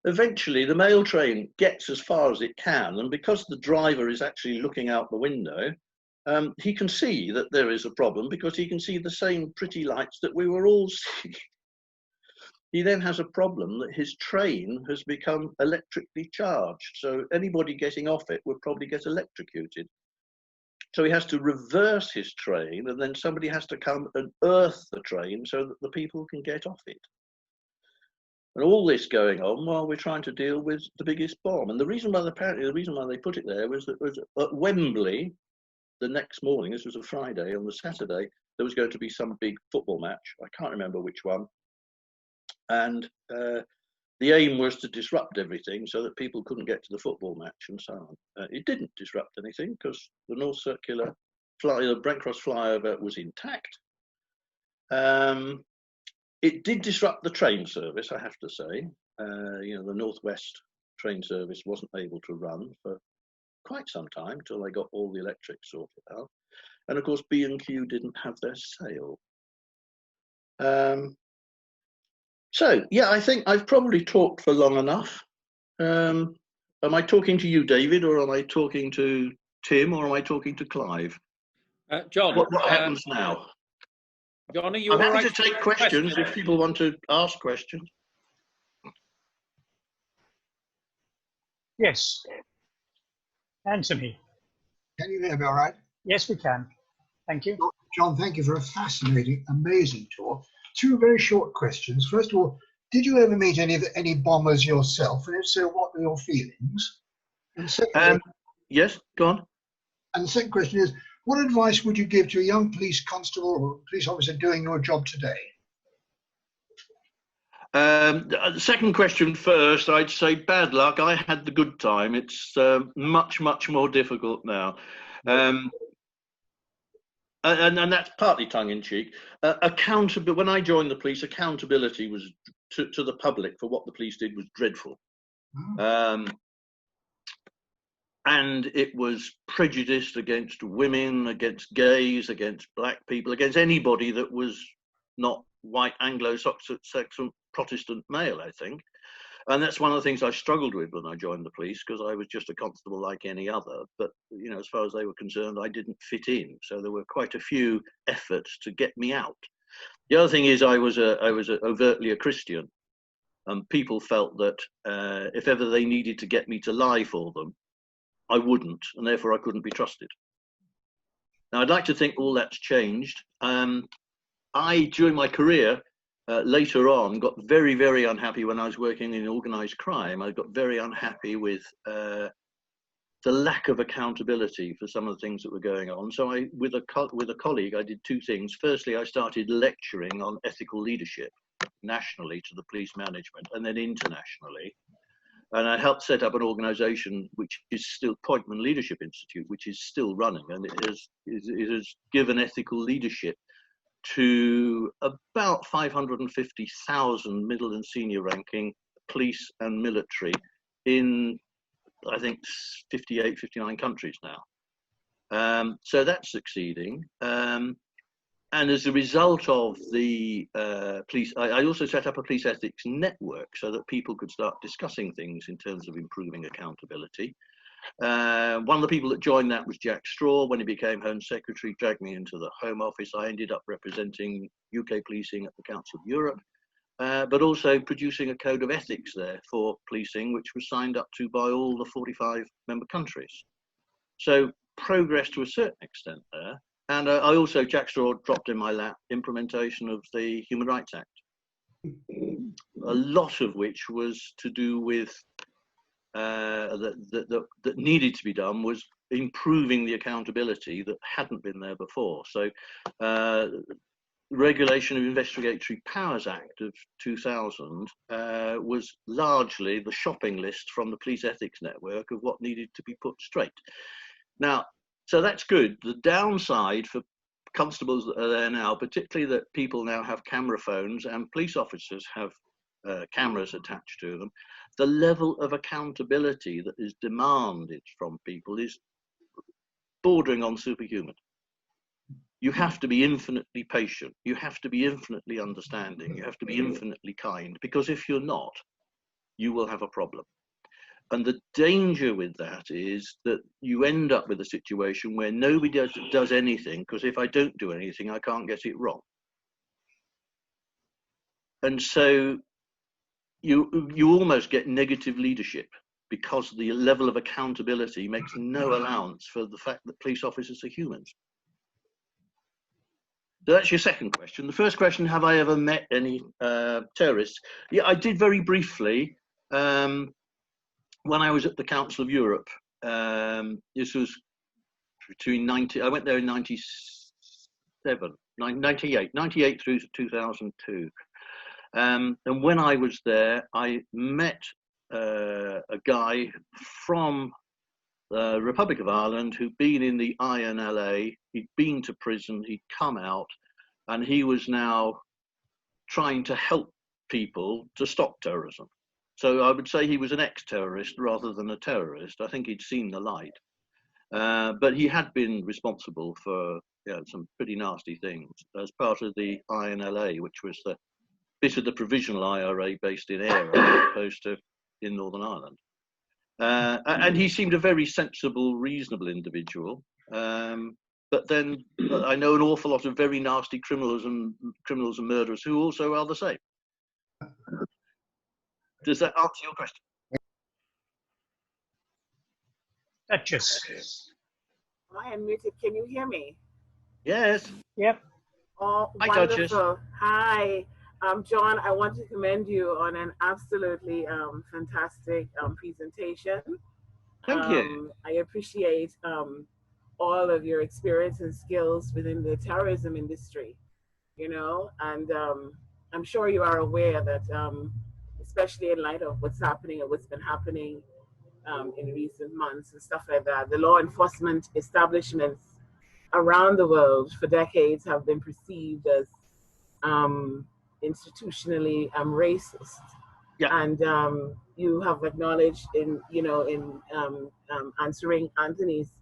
eventually the mail train gets as far as it can, and because the driver is actually looking out the window, he can see that there is a problem because he can see the same pretty lights that we were all seeing. He then has a problem that his train has become electrically charged. So anybody getting off it would probably get electrocuted. So he has to reverse his train, and then somebody has to come and earth the train so that the people can get off it. And all this going on while we're trying to deal with the biggest bomb. And the reason why they put it there was that it was at Wembley the next morning. This was a Friday. On the Saturday, there was going to be some big football match. I can't remember which one. And the aim was to disrupt everything so that people couldn't get to the football match and so on. It didn't disrupt anything because the North Circular, the Brent Cross flyover was intact. It did disrupt the train service, I have to say. The Northwest train service wasn't able to run for quite some time until they got all the electrics sorted out. And of course, B&Q didn't have their sale. So, yeah, I think I've probably talked for long enough. Am I talking to you, David, or am I talking to Tim, or am I talking to Clive? John. What happens now? John, are you I'm all happy right to take questions if people want to ask questions. Yes. Anthony. Can you hear me all right? Yes, we can. Thank you. John, thank you for a fascinating, amazing talk. Two very short questions. First of all, did you ever meet any bombers yourself? And if so, what were your feelings? And secondly, yes, go on. And the second question is, what advice would you give to a young police constable or police officer doing your job today? The second question first, I'd say bad luck. I had the good time. It's much, much more difficult now. And that's partly tongue-in-cheek. When I joined the police, accountability was to the public for what the police did was dreadful. And it was prejudiced against women, against gays, against black people, against anybody that was not white Anglo-Saxon Protestant male, I think. And that's one of the things I struggled with when I joined the police, because I was just a constable like any other. But, as far as they were concerned, I didn't fit in. So there were quite a few efforts to get me out. The other thing is I was overtly a Christian. And people felt that if ever they needed to get me to lie for them, I wouldn't, and therefore I couldn't be trusted. Now, I'd like to think all that's changed. During my career, later on, got very, very unhappy when I was working in organised crime. I got very unhappy with the lack of accountability for some of the things that were going on. So with a colleague, I did two things. Firstly, I started lecturing on ethical leadership nationally to the police management and then internationally. And I helped set up an organisation which is still Pointman Leadership Institute, which is still running, and it has given ethical leadership to about 550,000 middle and senior ranking police and military in, I think, 58, 59 countries now. So that's succeeding. And as a result of the police, I also set up a police ethics network so that people could start discussing things in terms of improving accountability. One of the people that joined that was Jack Straw. When he became Home Secretary, dragged me into the Home Office. I ended up representing UK policing at the Council of Europe, but also producing a code of ethics there for policing, which was signed up to by all the 45 member countries. So progress to a certain extent there. And I also, Jack Straw dropped in my lap implementation of the Human Rights Act, a lot of which was to do with that needed to be done was improving the accountability that hadn't been there before. So Regulation of Investigatory Powers Act of 2000 was largely the shopping list from the Police Ethics Network of what needed to be put straight. Now, so that's good. The downside for constables that are there now, particularly that people now have camera phones and police officers have cameras attached to them, the level of accountability that is demanded from people is bordering on superhuman. You have to be infinitely patient. You have to be infinitely understanding. You have to be infinitely kind, because if you're not, you will have a problem. And the danger with that is that you end up with a situation where nobody does anything, because if I don't do anything, I can't get it wrong. And so you almost get negative leadership, because the level of accountability makes no allowance for the fact that police officers are humans. So that's your second question. The first question, have I ever met any terrorists? Yeah, I did very briefly when I was at the Council of Europe. This was between I went there in 98 through 2002. And when I was there, I met a guy from the Republic of Ireland who'd been in the INLA, he'd been to prison, he'd come out, and he was now trying to help people to stop terrorism. So I would say he was an ex-terrorist rather than a terrorist. I think he'd seen the light. But he had been responsible for some pretty nasty things as part of the INLA, which was the bit of the Provisional IRA based in Ayr as opposed to in Northern Ireland. And he seemed a very sensible, reasonable individual. But then I know an awful lot of very nasty criminals and murderers who also are the same. Does that answer your question? Duchess. I am muted. Can you hear me? Yes. Yep. Oh, Hi, wonderful. Duchess. Hi. John, I want to commend you on an absolutely fantastic presentation. Thank you. I appreciate all of your experience and skills within the terrorism industry, you know, and I'm sure you are aware that, especially in light of what's happening and what's been happening in recent months and stuff like that, the law enforcement establishments around the world for decades have been perceived as institutionally racist. Yeah. And you have acknowledged in answering Anthony's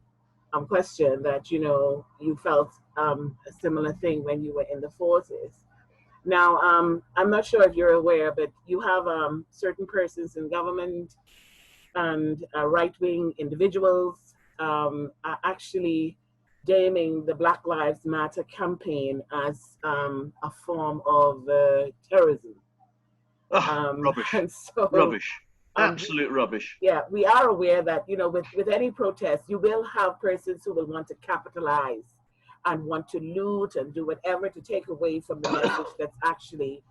question that, you know, you felt a similar thing when you were in the forces. Now, I'm not sure if you're aware, but you have certain persons in government and right-wing individuals are actually damning the Black Lives Matter campaign as a form of terrorism. Rubbish. And so, Rubbish. Absolute rubbish. Yeah, we are aware that, you know, with any protest, you will have persons who will want to capitalize and want to loot and do whatever to take away from the message that's actually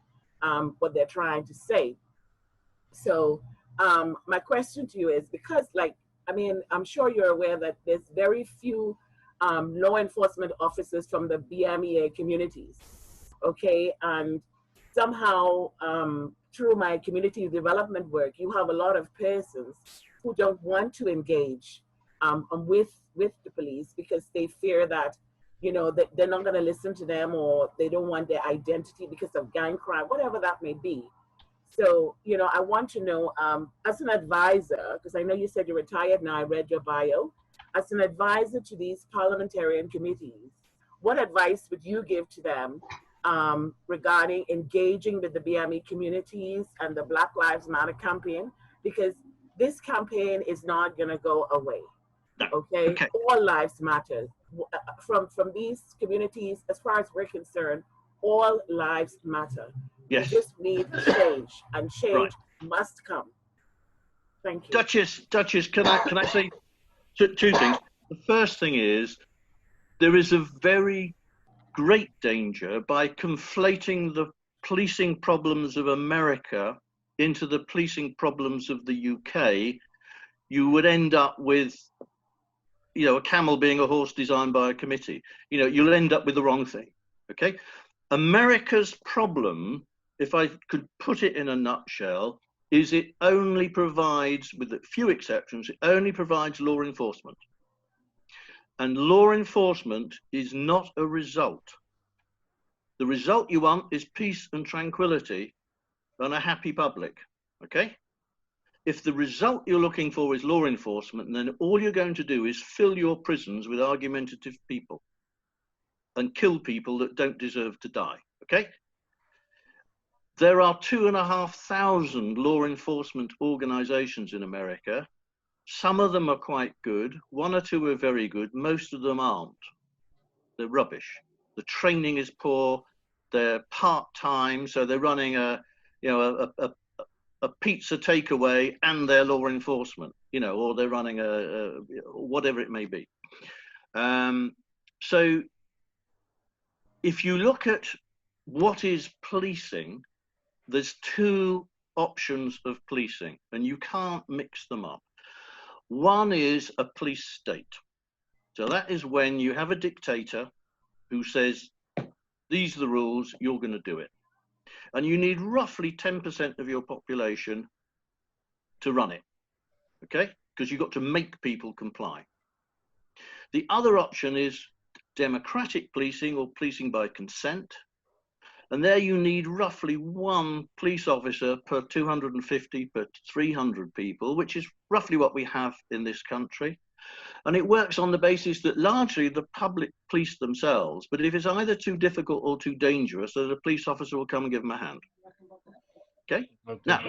what they're trying to say. So my question to you is, because, like, I mean, I'm sure you're aware that there's very few law enforcement officers from the BMEA communities, okay? And somehow through my community development work, you have a lot of persons who don't want to engage with the police because they fear that, you know, that they're not going to listen to them, or they don't want their identity because of gang crime, whatever that may be. So, you know, I want to know, as an advisor, because I know you said you're retired now, I read your bio, as an advisor to these parliamentarian committees, what advice would you give to them regarding engaging with the BME communities and the Black Lives Matter campaign? Because this campaign is not going to go away, okay? All lives matter. From these communities, as far as we're concerned, all lives matter. Yes. We just need change, and change must come. Thank you. Duchess, can I say two things? The first thing is, there is a very great danger by conflating the policing problems of America into the policing problems of the UK. You would end up with, you know, a camel being a horse designed by a committee. You know, you'll end up with the wrong thing, okay? America's problem, if I could put it in a nutshell, is it only provides, with a few exceptions, it only provides law enforcement. And law enforcement is not a result. The result you want is peace and tranquility and a happy public, okay? If the result you're looking for is law enforcement, then all you're going to do is fill your prisons with argumentative people and kill people that don't deserve to die, okay? There are 2,500 law enforcement organizations in America. Some of them are quite good. One or two are very good. Most of them aren't. They're rubbish. The training is poor. They're part-time, so they're running a pizza takeaway and they're law enforcement, or they're running a whatever it may be. So if you look at what is policing, there's two options of policing, and you can't mix them up. One is a police state. So that is when you have a dictator who says, these are the rules, you're going to do it. And you need roughly 10% of your population to run it, okay? Because you've got to make people comply. The other option is democratic policing, or policing by consent. And there you need roughly one police officer per 250 per 300 people, which is roughly what we have in this country. And it works on the basis that largely the public police themselves, but if it's either too difficult or too dangerous, then a police officer will come and give them a hand. Okay? Now,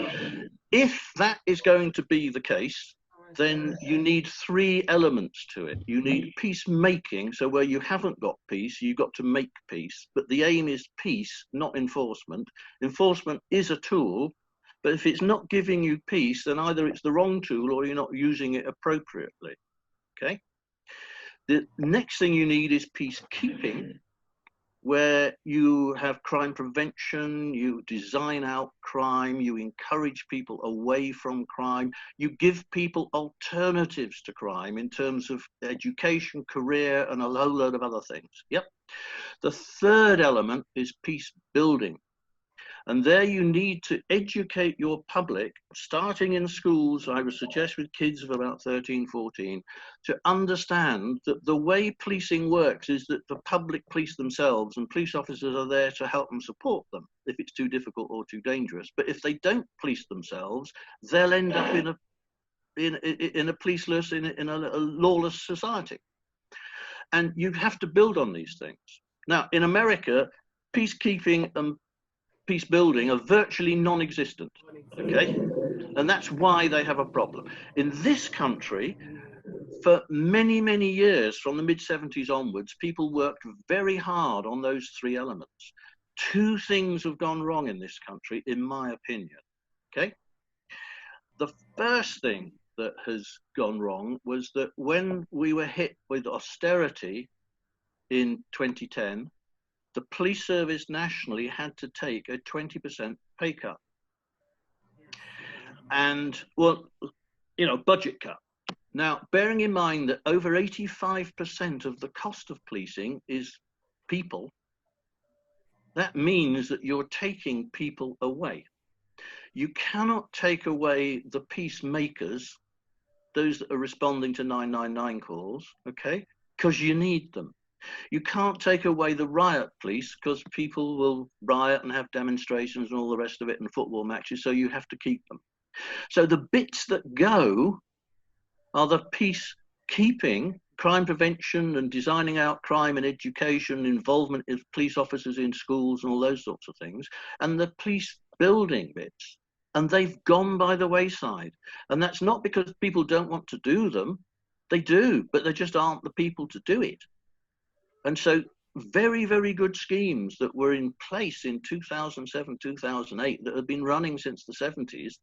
if that is going to be the case, then you need three elements to it. You need peacemaking, so where you haven't got peace, you've got to make peace. But the aim is peace, not enforcement. Enforcement is a tool, but if it's not giving you peace, then either it's the wrong tool or you're not using it appropriately. Okay? The next thing you need is peacekeeping, where you have crime prevention, you design out crime, you encourage people away from crime, you give people alternatives to crime in terms of education, career, and a whole load of other things. Yep. The third element is peace building. And there you need to educate your public, starting in schools, I would suggest with kids of about 13, 14, to understand that the way policing works is that the public police themselves, and police officers are there to help and support them if it's too difficult or too dangerous. But if they don't police themselves, they'll end up in a policeless, in a lawless society. And you have to build on these things. Now, in America, peacekeeping and peace building are virtually non-existent, okay? And that's why they have a problem. In this country, for many, many years, from the mid-70s onwards, people worked very hard on those three elements. Two things have gone wrong in this country, in my opinion, okay? The first thing that has gone wrong was that when we were hit with austerity in 2010, the police service nationally had to take a 20% pay cut. And, well, budget cut. Now, bearing in mind that over 85% of the cost of policing is people, that means that you're taking people away. You cannot take away the peacemakers, those that are responding to 999 calls, okay, because you need them. You can't take away the riot police because people will riot and have demonstrations and all the rest of it and football matches, so you have to keep them. So the bits that go are the peacekeeping, crime prevention and designing out crime and education, involvement of police officers in schools and all those sorts of things, and the police building bits. And they've gone by the wayside. And that's not because people don't want to do them. They do, but they just aren't the people to do it. And so very, very good schemes that were in place in 2007, 2008, that have been running since the 70s,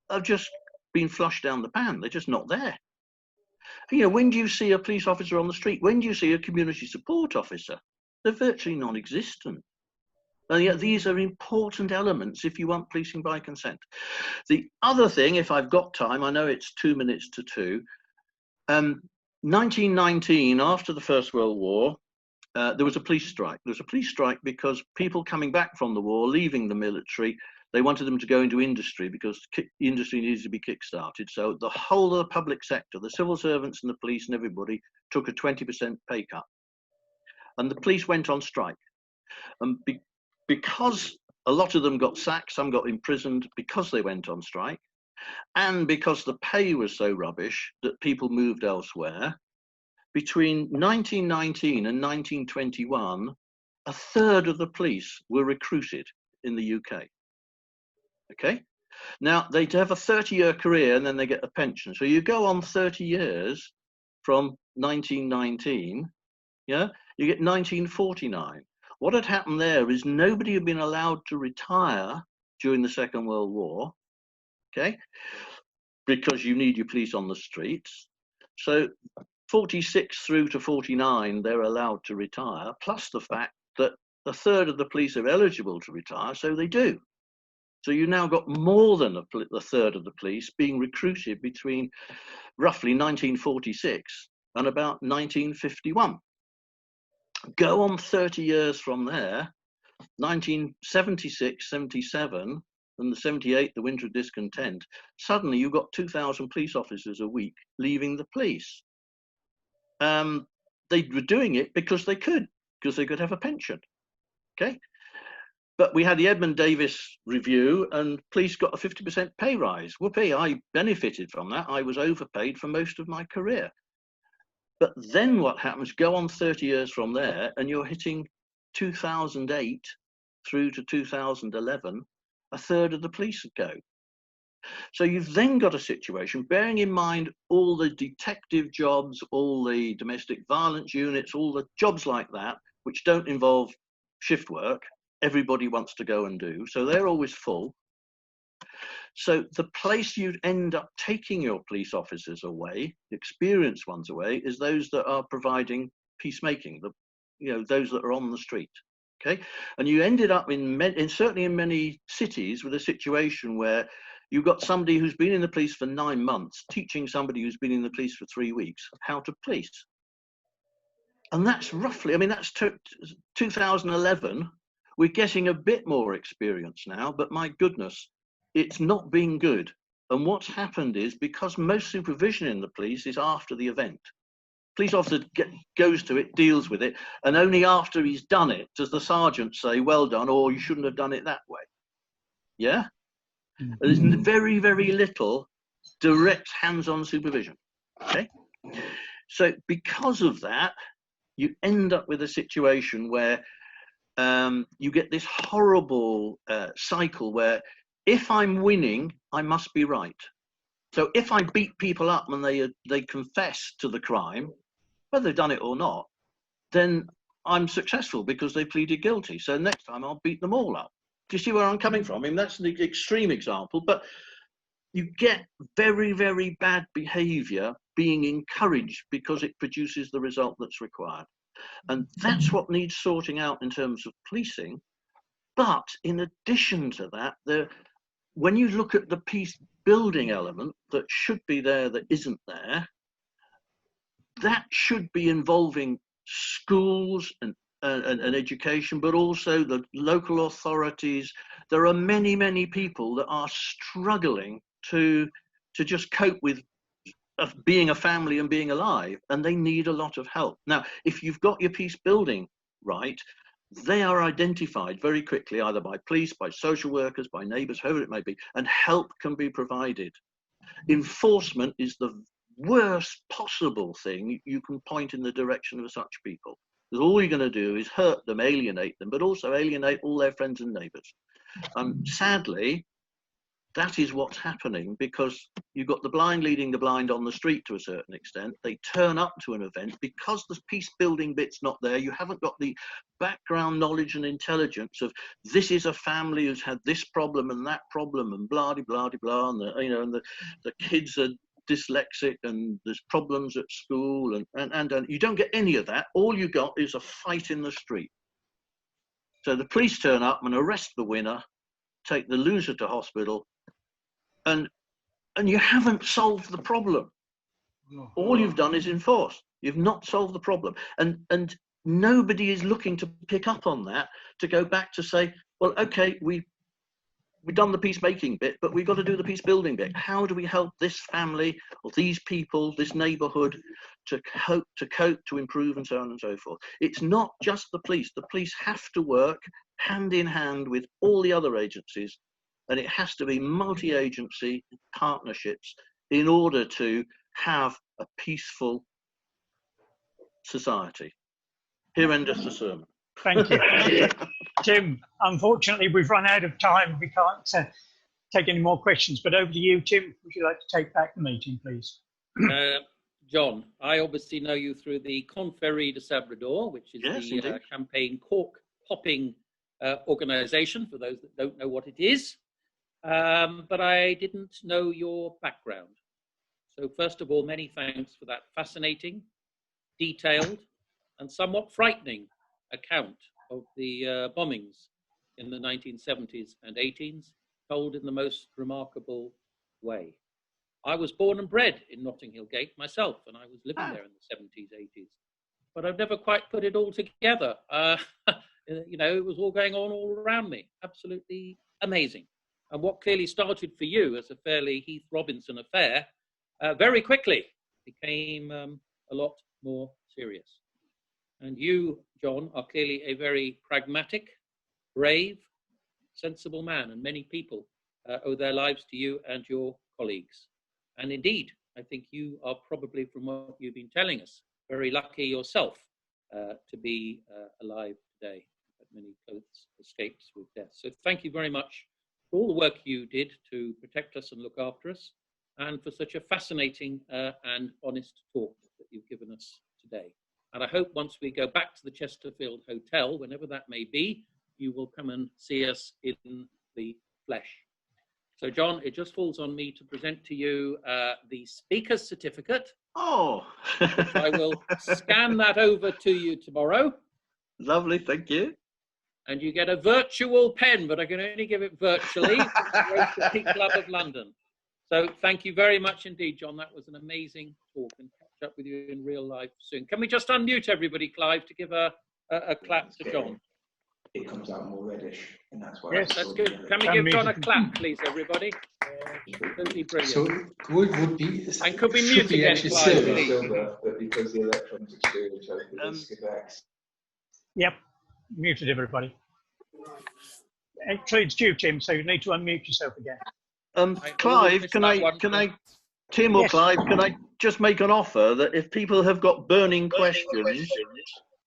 have just been flushed down the pan. They're just not there. When do you see a police officer on the street? When do you see a community support officer? They're virtually non-existent. And yet these are important elements if you want policing by consent. The other thing, if I've got time, I know it's 2 minutes to 2. 1919, after the First World War, there was a police strike. There was a police strike because people coming back from the war, leaving the military, they wanted them to go into industry because industry needed to be kick-started. So the whole of the public sector, the civil servants and the police and everybody, took a 20% pay cut. And the police went on strike. And because a lot of them got sacked, some got imprisoned because they went on strike, and because the pay was so rubbish that people moved elsewhere, between 1919 and 1921, a third of the police were recruited in the UK. Okay. Now, they have a 30-year career and then they get a pension. So you go on 30 years from 1919, yeah, you get 1949. What had happened there is nobody had been allowed to retire during the Second World War, okay, because you need your police on the streets. So 46 through to 49, they're allowed to retire, plus the fact that a third of the police are eligible to retire, so they do. So you now got more than a third of the police being recruited between roughly 1946 and about 1951. Go on 30 years from there, 1976, 77, and the 78, the Winter of Discontent, suddenly you've got 2,000 police officers a week leaving the police. They were doing it because they could have a pension, okay? But we had the Edmund Davis review and police got a 50% pay rise. Whoopee, I benefited from that. I was overpaid for most of my career. But then what happens, go on 30 years from there and you're hitting 2008 through to 2011, a third of the police go. So you've then got a situation, bearing in mind all the detective jobs, all the domestic violence units, all the jobs like that, which don't involve shift work, everybody wants to go and do. So they're always full. So the place you'd end up taking your police officers away, the experienced ones away, is those that are providing peacemaking, those that are on the street. Okay, and you ended up certainly in many cities with a situation where you've got somebody who's been in the police for 9 months teaching somebody who's been in the police for 3 weeks how to police. And that's roughly, I mean, that's 2011. We're getting a bit more experience now, but my goodness, it's not been good. And what's happened is because most supervision in the police is after the event. Police officer goes to it, deals with it, and only after he's done it does the sergeant say, well done, or you shouldn't have done it that way. Yeah? There's very, very little direct hands-on supervision. Okay? So because of that, you end up with a situation where you get this horrible cycle where if I'm winning, I must be right. So if I beat people up when they confess to the crime, whether they've done it or not, then I'm successful because they pleaded guilty. So next time I'll beat them all up. Do you see where I'm coming from? I mean, that's an extreme example, but you get very, very bad behavior being encouraged because it produces the result that's required. And that's what needs sorting out in terms of policing. But in addition to that, when you look at the peace building element that should be there that isn't there, that should be involving schools and education, but also the local authorities. There are many, many people that are struggling to just cope with being a family and being alive, and they need a lot of help. Now, if you've got your peace building right, they are identified very quickly, either by police, by social workers, by neighbours, whoever it may be, and help can be provided. Enforcement is the worst possible thing you can point in the direction of such people. Because all you're going to do is hurt them, alienate them, but also alienate all their friends and neighbours. Sadly, that is what's happening because you've got the blind leading the blind on the street to a certain extent. They turn up to an event because the peace building bit's not there. You haven't got the background knowledge and intelligence of this is a family who's had this problem and that problem and blah blah blah, and the kids are dyslexic and there's problems at school and you don't get any of that. All you got is a fight in the street. So the police turn up and arrest the winner, take the loser to hospital, and you haven't solved the problem. All you've done is enforce. You've not solved the problem. And nobody is looking to pick up on that, to go back to say, well, okay, we've done the peacemaking bit, but we've got to do the peace building bit. How do we help this family or these people, this neighbourhood to cope, to improve, and so on and so forth? It's not just the police. The police have to work hand in hand with all the other agencies, and it has to be multi-agency partnerships in order to have a peaceful society. Here endeth the sermon. Thank you. Tim, unfortunately, we've run out of time. We can't take any more questions, but over to you, Tim. Would you like to take back the meeting, please? John, I obviously know you through the Confrérie de Sabrador, which is the champagne cork popping organization, for those that don't know what it is. But I didn't know your background. So first of all, many thanks for that fascinating, detailed, and somewhat frightening account of the bombings in the 1970s and 80s, told in the most remarkable way. I was born and bred in Notting Hill Gate myself, and I was living there in the 70s, 80s. But I've never quite put it all together. You know, it was all going on all around me. Absolutely amazing. And what clearly started for you as a fairly Heath Robinson affair, very quickly became a lot more serious. And you, John, are clearly a very pragmatic, brave, sensible man, and many people owe their lives to you and your colleagues. And indeed, I think you are probably, from what you've been telling us, very lucky yourself to be alive today. Many close escapes with death. So thank you very much for all the work you did to protect us and look after us, and for such a fascinating and honest talk that you've given us today. And I hope once we go back to the Chesterfield Hotel, whenever that may be, you will come and see us in the flesh. So John, it just falls on me to present to you the speaker's certificate. Oh! Which I will scan that over to you tomorrow. Lovely, thank you. And you get a virtual pen, but I can only give it virtually from the Rotary Club of London. So thank you very much indeed, John. That was an amazing talk, and catch up with you in real life soon. Can we just unmute everybody, Clive, to give a clap to John? It comes out more reddish, and that's why. Yes, that's good. Can we give John a clap, please, everybody? Absolutely brilliant. So would be, and could we mute again, Clive, please? Silver, but because the electrons exchange over the risk of X. Yep, muted everybody. Actually, it's you, Tim, so you need to unmute yourself again. Clive, can I, Tim or yes. Clive, can I just make an offer that if people have got burning questions,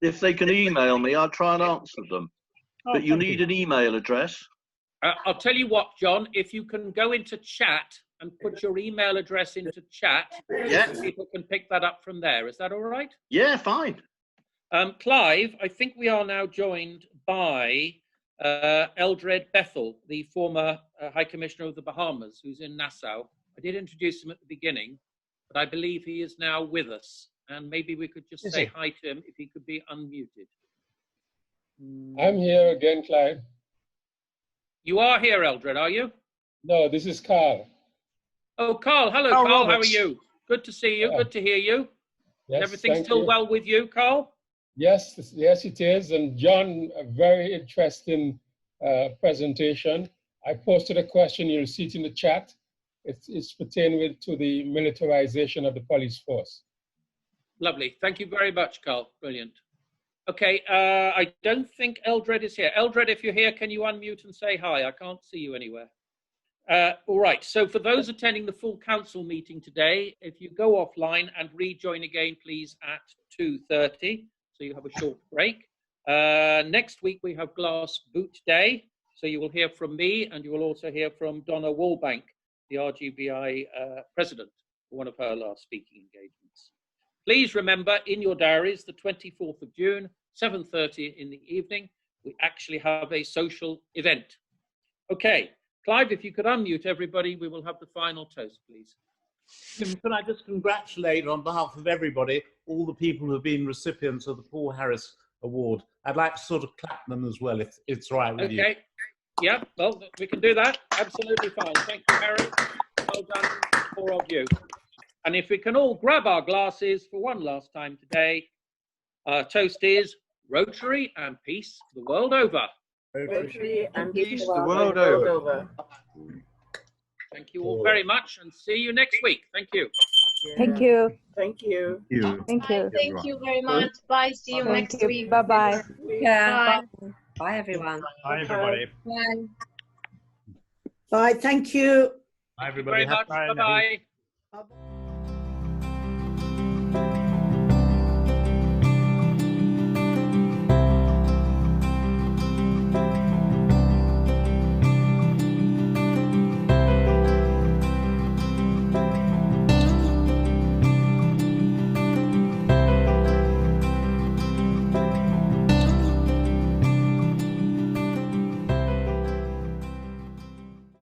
if they can email me, I'll try and answer them. Oh, but you need an email address. I'll tell you what, John, if you can go into chat and put your email address into chat, so people can pick that up from there. Is that all right? Yeah, fine. Clive, I think we are now joined by Eldred Bethel, the former High Commissioner of the Bahamas, who's in Nassau. I did introduce him at the beginning, but I believe he is now with us. And maybe we could just say hi to him if he could be unmuted. I'm here again, Clive. You are here, Eldred, are you? No, this is Carl. Oh, Carl. Hello, Carl. Roberts. How are you? Good to see you. Good to hear you. Yes, everything still well with you, Carl? Yes, yes, it is. And John, a very interesting presentation. I posted a question, you'll see it in the chat. It's pertaining to the militarization of the police force. Lovely. Thank you very much, Carl. Brilliant. Okay, I don't think Eldred is here. Eldred, if you're here, can you unmute and say hi? I can't see you anywhere. All right, so for those attending the full council meeting today, if you go offline and rejoin again, please, at 2:30, so you have a short break. Next week, we have Glass Boot Day, so you will hear from me, and you will also hear from Donna Wallbank, the RGBI president, for one of her last speaking engagements. Please remember in your diaries, the 24th of June, 7:30 in the evening, we actually have a social event. Okay, Clive, if you could unmute everybody, we will have the final toast, please. Can I just congratulate on behalf of everybody, all the people who have been recipients of the Paul Harris Award. I'd like to sort of clap them as well, if it's right with you. Okay, yeah, well, we can do that. Absolutely fine. Thank you, Harry. Well done, four of you. And if we can all grab our glasses for one last time today, our toast is Rotary and peace the world over. Rotary and peace the world over. Thank you all very much, and see you next week. Thank you. Thank you. Thank you. Thank you. Thank you very much. Bye. See you next week. Bye-bye. Yeah. Bye. Bye, everyone. Bye, everybody. Bye. Bye. Thank you. Bye, everybody. Thank you very much. Bye-bye.